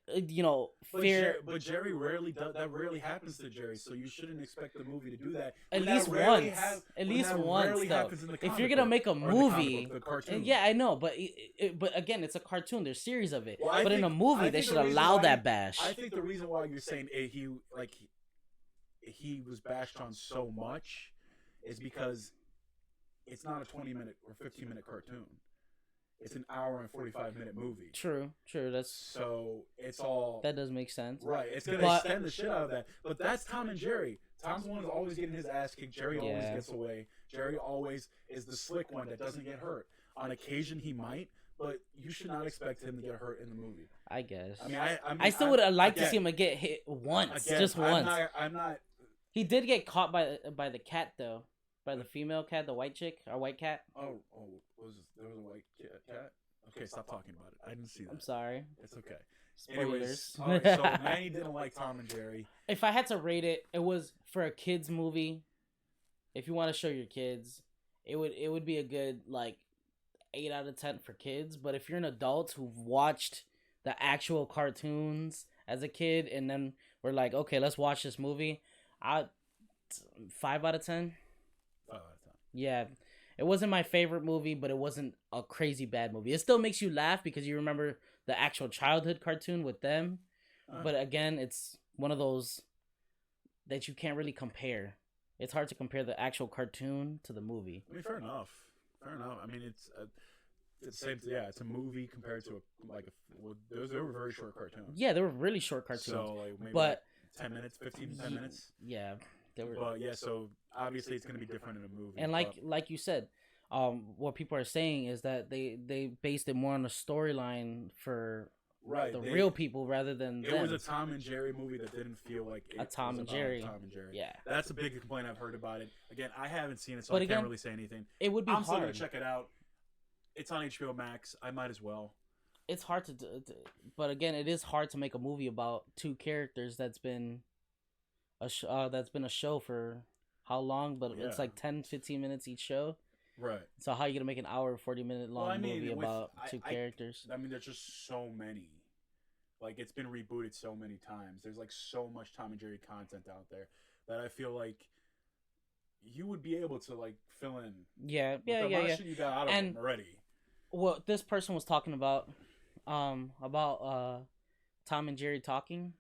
fair. But Jerry rarely does. That rarely happens to Jerry, so you shouldn't expect the movie to do that. At least once. At least once, though. If you're gonna make a movie, the cartoon. Yeah, I know, but again, it's a cartoon. There's series of it. Well, but in a movie, they should allow that bash. I think the reason why you're saying he was bashed on so much is because it's not a 20-minute or 15-minute cartoon. It's an hour and 45-minute movie. True. That's so it's all that does make sense. Right. It's gonna extend the shit out of that. But that's Tom and Jerry. Tom's the one who's always getting his ass kicked. Jerry always gets away. Jerry always is the slick one that doesn't get hurt. On occasion he might, but you should not expect him to get hurt in the movie. I guess. I still would have liked to see him get hit once, just once. I'm not. He did get caught by the cat though. By the female cat, the white chick, or white cat. There was a white cat? Okay, stop talking about it. I didn't see that. I'm sorry. It's okay. Spoilers. Anyways, so Manny didn't like Tom and Jerry. If I had to rate it, it was for a kids movie. If you want to show your kids, it would be a good 8 out of 10 for kids. But if you're an adult who've watched the actual cartoons as a kid and then we're like, okay, let's watch this movie, 5 out of 10. Yeah, it wasn't my favorite movie, but it wasn't a crazy bad movie. It still makes you laugh because you remember the actual childhood cartoon with them. But again, it's one of those that you can't really compare. It's hard to compare the actual cartoon to the movie. I mean, fair enough. I mean, it's same. Yeah, it's a movie compared to they were very short cartoons. Yeah, they were really short cartoons. So maybe 10 minutes, 15 to 10 minutes. Yeah. But yeah, so obviously it's going to be different in a movie. And like you said, what people are saying is that they based it more on a storyline for the real people rather than it was a Tom and Jerry movie that didn't feel like a Tom and Jerry. Yeah, that's a big complaint I've heard about it. Again, I haven't seen it, so I can't really say anything. It would be I'm hard. still gonna check it out. It's on HBO Max. I might as well. It's hard to but again, it is hard to make a movie about two characters that's been a show for how long? But it's like 10-15 minutes each show. Right. So how are you gonna make an hour 40-minute long movie about two characters? I mean, there's just so many. It's been rebooted so many times. There's so much Tom and Jerry content out there that I feel like you would be able to fill in. Yeah. Shit you got out of them already. What this person was talking about Tom and Jerry talking,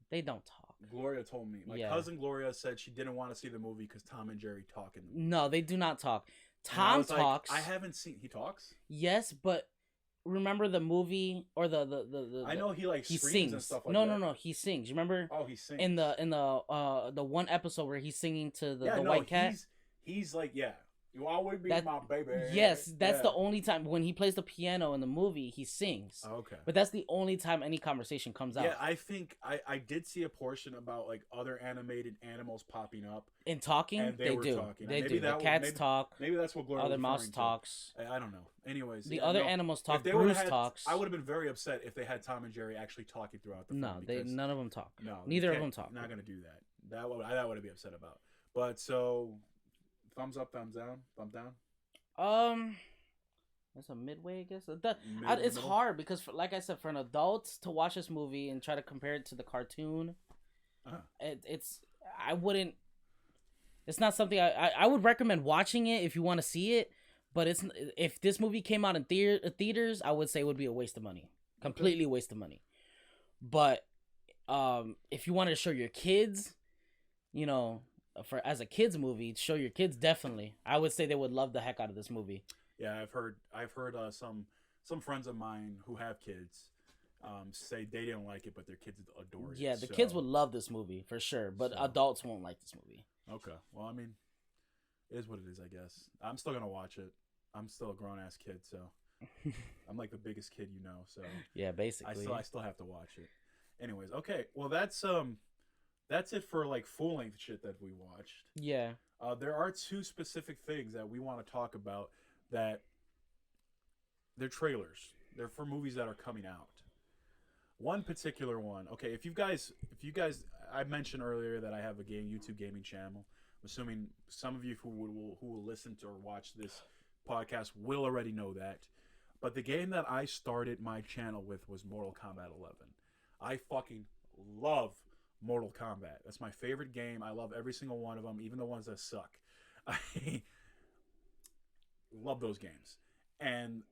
they don't talk. Gloria told me. My cousin Gloria said she didn't want to see the movie because Tom and Jerry talk in the movie. No, they do not talk. Tom talks. I haven't seen. He talks. Yes, but remember the movie or the I know he screams sings and stuff like that. No, he sings. You remember? Oh, he sings in the one episode where he's singing to the white cat. He's You always be my baby. Yes, that's the only time when he plays the piano in the movie, he sings. Oh, okay. But that's the only time any conversation comes out. Yeah, I think I did see a portion about like other animated animals popping up and talking. And they were do. talking. They maybe do. The cats talk. Maybe that's what Gloria other was mouse talks. I don't know. Anyways, the other animals talk. Bruce talks. I would have been very upset if they had Tom and Jerry actually talking throughout the film. No, none of them talk. No, neither of them talk. Not gonna do that. That would I would be upset about. But so, thumbs up, thumbs down, thumb down. That's a midway, I guess. It's hard because, like I said, for an adult to watch this movie and try to compare it to the cartoon, it's not something I would recommend watching it if you want to see it. But if this movie came out in theaters, I would say it would be a waste of money, completely waste of money. But if you wanted to show your kids, as a kids movie, show your kids, definitely. I would say they would love the heck out of this movie. Yeah, I've heard some friends of mine who have kids say they didn't like it, but their kids adore it. Yeah, the kids would love this movie for sure, but adults won't like this movie. Okay, well, I mean, it is what it is, I guess. I'm still gonna watch it. I'm still a grown ass kid, so I'm like the biggest kid you know. So yeah, basically, I still have to watch it. Anyways, okay, well that's it for like full length shit that we watched. Yeah. There are two specific things that we want to talk about that they're trailers. They're for movies that are coming out. One particular one. Okay, if you guys, I mentioned earlier that I have a YouTube gaming channel. I'm assuming some of you who will listen to or watch this podcast will already know that. But the game that I started my channel with was Mortal Kombat 11. I fucking love Mortal Kombat. That's my favorite game. I love every single one of them, even the ones that suck. I love those games. And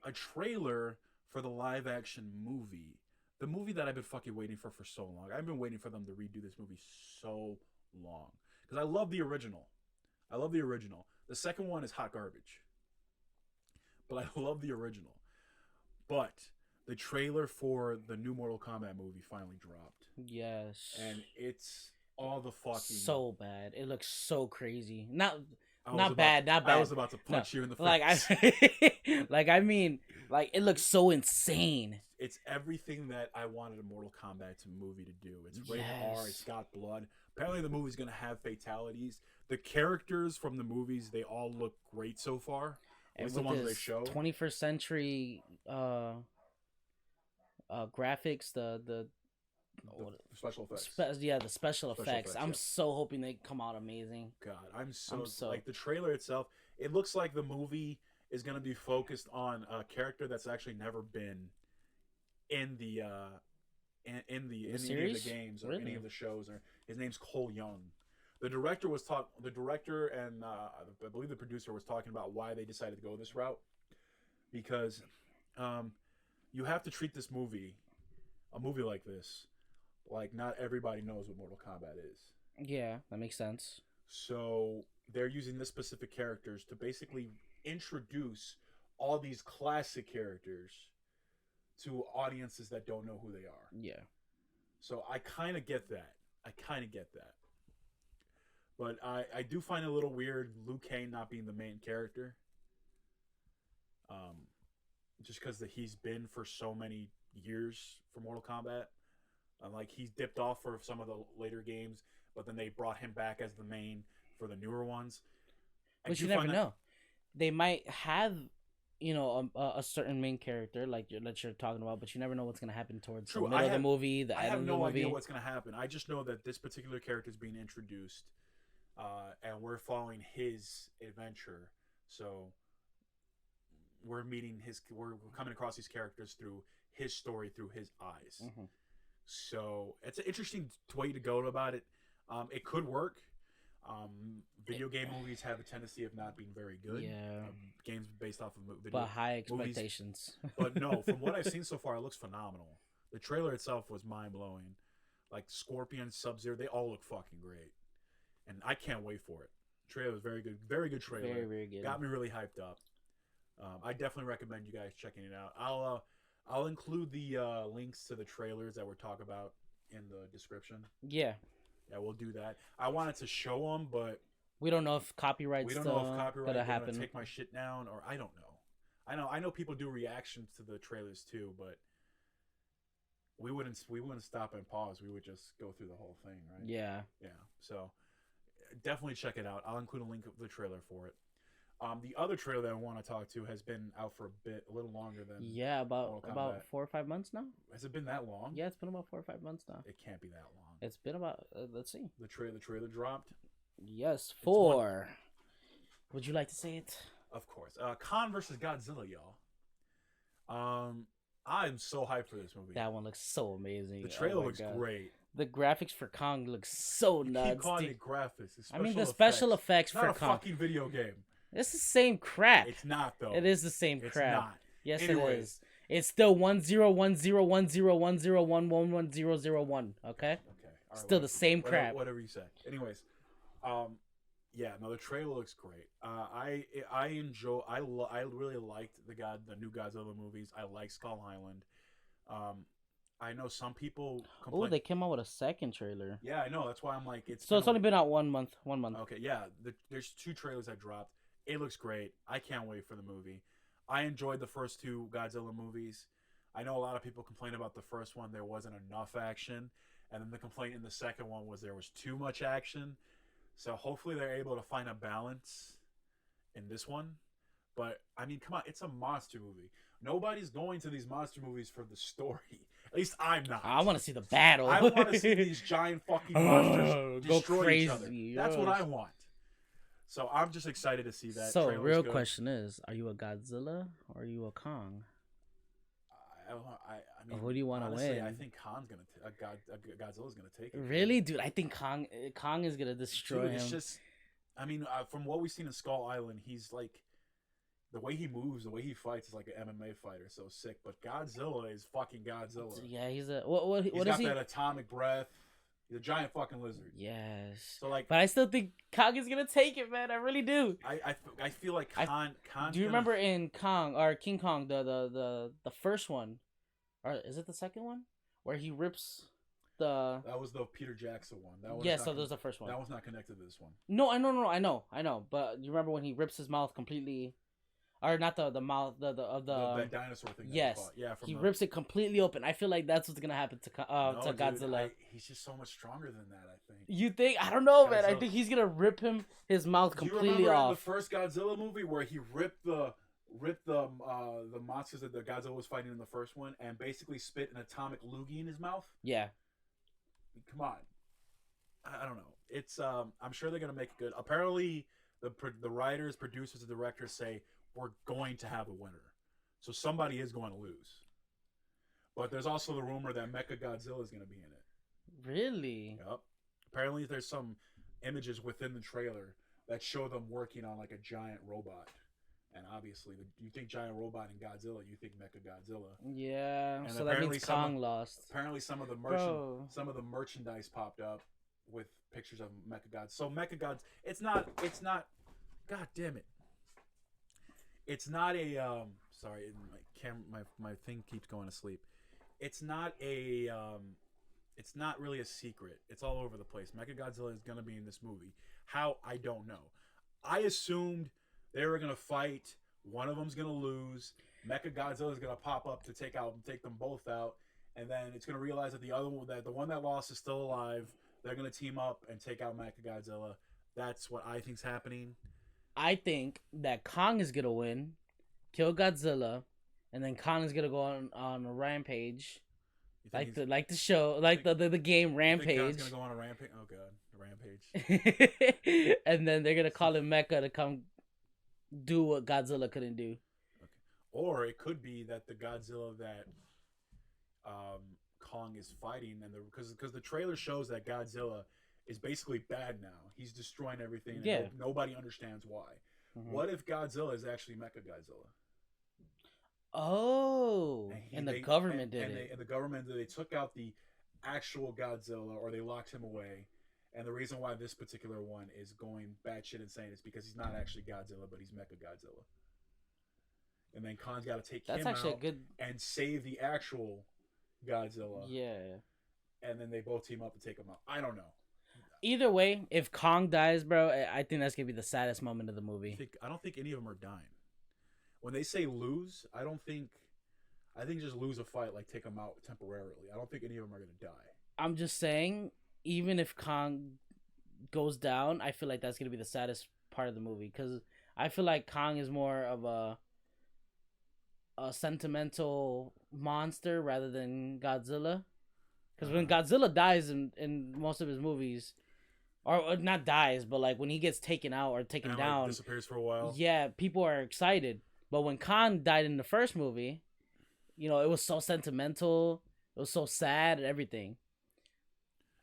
a trailer for the live action movie, the movie that I've been fucking waiting for so long. I've been waiting for them to redo this movie so long. Because I love the original. The second one is hot garbage. But I love the original. But the trailer for the new Mortal Kombat movie finally dropped. Yes. And it's all the fucking... So bad. It looks so crazy. Not bad. I was about to punch you in the face. It looks so insane. It's everything that I wanted a Mortal Kombat movie to do. It's rated R. It's got blood. Apparently the movie's going to have fatalities. The characters from the movies, they all look great so far. At least the ones they show. 21st century graphics, the special effects. The special effects. I'm so hoping they come out amazing. God, I'm so like the trailer itself. It looks like the movie is going to be focused on a character that's actually never been in the any of the games or any of the shows. Or his name's Cole Young. The director and I believe the producer was talking about why they decided to go this route, because you have to treat this movie, a movie like this, like not everybody knows what Mortal Kombat is. Yeah, that makes sense. So they're using this specific characters to basically introduce all these classic characters to audiences that don't know who they are. Yeah. So I kind of get that. But I do find it a little weird Liu Kang not being the main character. Just because he's been for so many years for Mortal Kombat. Like he's dipped off for some of the later games, but then they brought him back as the main for the newer ones. But you never know. They might have, a certain main character like you're talking about, but you never know what's going to happen towards the middle of the movie, the end of the movie. I have no idea what's going to happen. I just know that this particular character is being introduced, and we're following his adventure. So we're coming across these characters through his story, through his eyes. Mm-hmm. So it's an interesting way to go about it. It could work. Video game movies have a tendency of not being very good. Yeah. Games based off of video but high expectations. But no, from what I've seen so far, it looks phenomenal. The trailer itself was mind-blowing. Like Scorpion, Sub-Zero, they all look fucking great. And I can't wait for it. The trailer was very good. Very good trailer. Very, very good. Got me really hyped up. I definitely recommend you guys checking it out. I'll include the links to the trailers that we're talking about in the description. Yeah. Yeah, we'll do that. I wanted to show them, but We don't know if copyright's We don't know if copyright gonna is happen. gonna take my shit down, or I don't know. I know people do reactions to the trailers too, but we wouldn't stop and pause. We would just go through the whole thing, right? Yeah. Yeah. So definitely check it out. I'll include a link of the trailer for it. The other trailer that I want to talk to has been out for a little longer than about 4 or 5 months now. Has it been that long? Yeah, it's been about 4 or 5 months now. It can't be that long. It's been about let's see. The trailer dropped. Yes, 4. Would you like to say it? Of course. Kong versus Godzilla, y'all. I'm so hyped for this movie. That one looks so amazing. The trailer looks great. The graphics for Kong look so nuts. Keep calling it graphics. I mean, the special effects for Kong. It's not a fucking video game. It's the same crap. It's not though. It is the same crap. It's not. Yes, anyways. It is. It's still 10101010111001. Okay. Okay. Right, still the same crap. Whatever you say. Anyways, yeah. No, the trailer looks great. I really liked the new Godzilla movies. I like Skull Island. I know some people complain. Oh, they came out with a second trailer. Yeah, I know. That's why I'm like, it's only been out 1 month. 1 month. Okay, yeah. There's 2 trailers that dropped. It looks great. I can't wait for the movie. I enjoyed the first 2 Godzilla movies. I know a lot of people complain about the first one. There wasn't enough action. And then the complaint in the second one was there was too much action. So hopefully they're able to find a balance in this one. But, I mean, come on. It's a monster movie. Nobody's going to these monster movies for the story. At least I'm not. I want to see the battle. I want to see these giant fucking monsters destroy each other. That's what I want. So I'm just excited to see that. So real question is, are you a Godzilla or are you a Kong? I mean, who do you want to win? I think Kong's Godzilla's gonna take it. Really, dude? I think Kong is gonna destroy him. It's just, I mean, from what we've seen in Skull Island, he's like, the way he moves, the way he fights is like an MMA fighter, so sick. But Godzilla is fucking Godzilla. Yeah, he's a what he's got that atomic breath. He's a giant fucking lizard. Yes. So like, but I still think Kong is gonna take it, man. I really do. I feel like Kong. Do you remember in Kong or King Kong the first one, or is it the second one where he rips the? That was the Peter Jackson one. That was yeah. So there's the first one. That was not connected to this one. No, I know. But you remember when he rips his mouth completely? Or not the mouth the dinosaur thing. Yes, yeah. He rips it completely open. I feel like that's what's gonna happen to Godzilla. Dude, he's just so much stronger than that. I think. You think? I don't know, man. I think he's gonna rip his mouth completely off. Do you remember the first Godzilla movie where he ripped the monsters that the Godzilla was fighting in the first one and basically spit an atomic loogie in his mouth? Yeah. Come on. I don't know. It's I'm sure they're gonna make it good. Apparently, the writers, producers, and directors say we're going to have a winner. So somebody is going to lose. But there's also the rumor that Mechagodzilla is going to be in it. Really? Yep. Apparently there's some images within the trailer that show them working on like a giant robot. And obviously, you think giant robot and Godzilla, you think Mechagodzilla. Yeah. And so that means Kong lost. Apparently some of the merchandise popped up with pictures of Mechagodzilla. So Mechagodzilla, it's not God damn it. It's not a sorry, my thing keeps going to sleep. It's not really a secret. It's all over the place. Mechagodzilla is gonna be in this movie. How, I don't know. I assumed they were gonna fight. One of them's gonna lose. Mechagodzilla is gonna pop up to take them both out, and then it's gonna realize that the one that lost is still alive. They're gonna team up and take out Mechagodzilla. That's what I think's happening. I think that Kong is gonna win, kill Godzilla, and then Kong is gonna go on a rampage, like the show, like the game Rampage. You think Kong's gonna go on a rampage? Oh god, a rampage. And then they're gonna call him Mecha to come do what Godzilla couldn't do. Okay. Or it could be that the Godzilla that Kong is fighting, and because the trailer shows that Godzilla is basically bad now. He's destroying everything. Yeah. And nobody understands why. Mm-hmm. What if Godzilla is actually Mechagodzilla? Oh, and the government did it. And the government, they took out the actual Godzilla, or they locked him away. And the reason why this particular one is going batshit insane is because he's not actually Godzilla, but he's Mechagodzilla. And then Khan's got to take him out and save the actual Godzilla. Yeah. And then they both team up to take him out. I don't know. Either way, if Kong dies, bro, I think that's gonna be the saddest moment of the movie. I don't think any of them are dying. When they say lose, I think just lose a fight, like take them out temporarily. I don't think any of them are gonna die. I'm just saying, even if Kong goes down, I feel like that's gonna be the saddest part of the movie, because I feel like Kong is more of a sentimental monster rather than Godzilla. Because when Godzilla dies in most of his movies, or not dies, but like when he gets taken out or taken down, like, disappears for a while. Yeah, people are excited. But when Kong died in the first movie, you know, it was so sentimental, it was so sad and everything.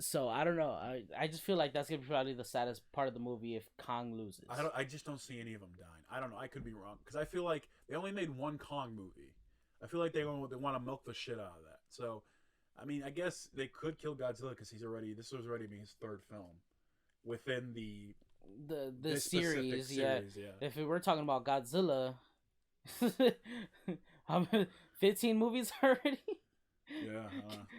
So I don't know. I just feel like that's gonna be probably the saddest part of the movie if Kong loses. I just don't see any of them dying. I don't know. I could be wrong, because I feel like they only made one Kong movie. I feel like they want to milk the shit out of that. So, I mean, I guess they could kill Godzilla because this was already being his third film within the series. Yeah. If we were talking about Godzilla, 15 movies already. Yeah.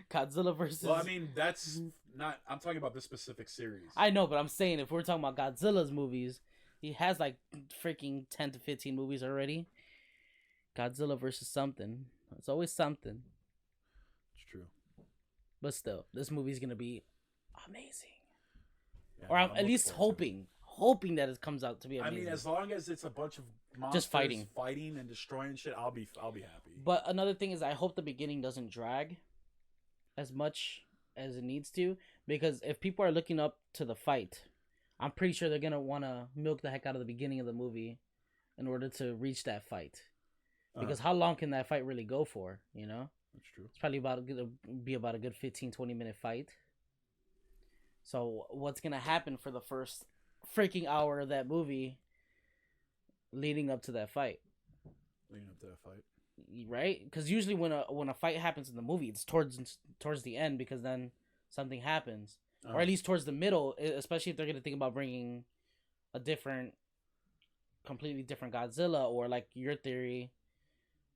Godzilla versus. Well, I mean, that's not. I'm talking about this specific series. I know, but I'm saying if we're talking about Godzilla's movies, he has like freaking 10 to 15 movies already. Godzilla versus something. It's always something. It's true. But still, this movie's gonna be amazing. Yeah, or I'm at least hoping that it comes out to be amazing. I mean, as long as it's a bunch of monsters just fighting and destroying shit, I'll be happy. But another thing is, I hope the beginning doesn't drag as much as it needs to, because if people are looking up to the fight, I'm pretty sure they're gonna want to milk the heck out of the beginning of the movie in order to reach that fight. Because how long can that fight really go for, you know? That's true. It's probably about a good 15-20 minute fight. So what's going to happen for the first freaking hour of that movie leading up to that fight? Right? Because usually when a fight happens in the movie, it's towards the end, because then something happens. Or at least towards the middle, especially if they're going to think about bringing a completely different Godzilla, or like your theory,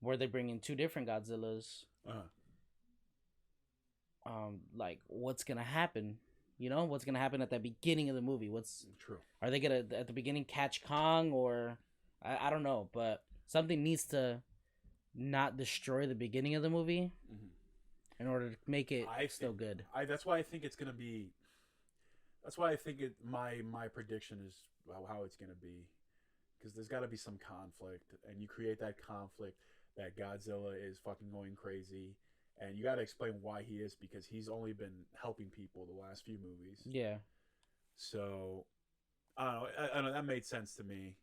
where they bring in two different Godzillas. Like what's gonna happen? You know, what's gonna happen at the beginning of the movie? True? Are they gonna at the beginning catch Kong, or I don't know, but something needs to not destroy the beginning of the movie in order to make it still good. That's why I think it's gonna be. That's why I think my prediction is how it's gonna be, because there's got to be some conflict, and you create that conflict. That Godzilla is fucking going crazy, and you got to explain why he is, because he's only been helping people the last few movies. Yeah. So, I don't know. That made sense to me.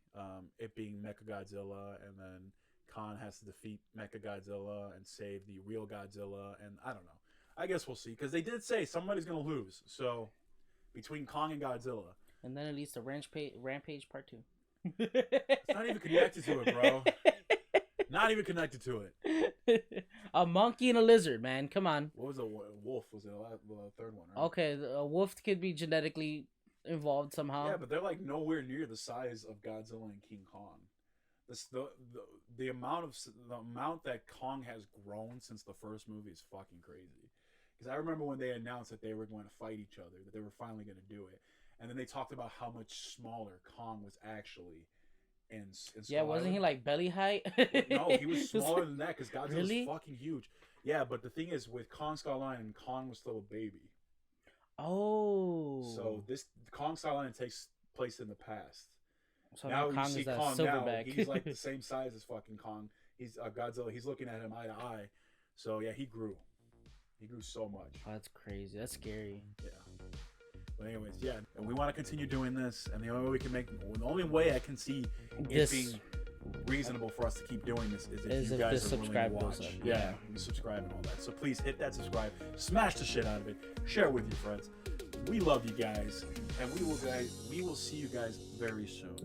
It being Mechagodzilla, and then Khan has to defeat Mechagodzilla and save the real Godzilla, and I don't know. I guess we'll see, because they did say somebody's gonna lose. So, between Kong and Godzilla, and then at least a Rampage Part 2. It's not even connected to it, bro. Not even connected to it. A monkey and a lizard, man. Come on. What was a wolf? Was it the third one, right? Okay, a wolf could be genetically involved somehow. Yeah, but they're like nowhere near the size of Godzilla and King Kong. The amount that Kong has grown since the first movie is fucking crazy. Because I remember when they announced that they were going to fight each other, that they were finally going to do it, and then they talked about how much smaller Kong was actually. In yeah, wasn't he like belly height? No, he was smaller than that, because Godzilla was fucking huge. Yeah, but the thing is, with Kong Skull Island, Kong was still a baby. Oh. So this Kong Skull Island takes place in the past. So now you see Kong now, he's like the same size as fucking Kong. He's Godzilla. He's looking at him eye to eye. So yeah, he grew. He grew so much. Oh, that's crazy. That's scary. Yeah. But anyways, yeah, and we want to continue doing this, and the only way I can see it being reasonable for us to keep doing this is if you guys are willing to watch. Yeah, subscribe and all that. So please hit that subscribe, smash the shit out of it, share it with your friends. We love you guys, and we will see you guys very soon.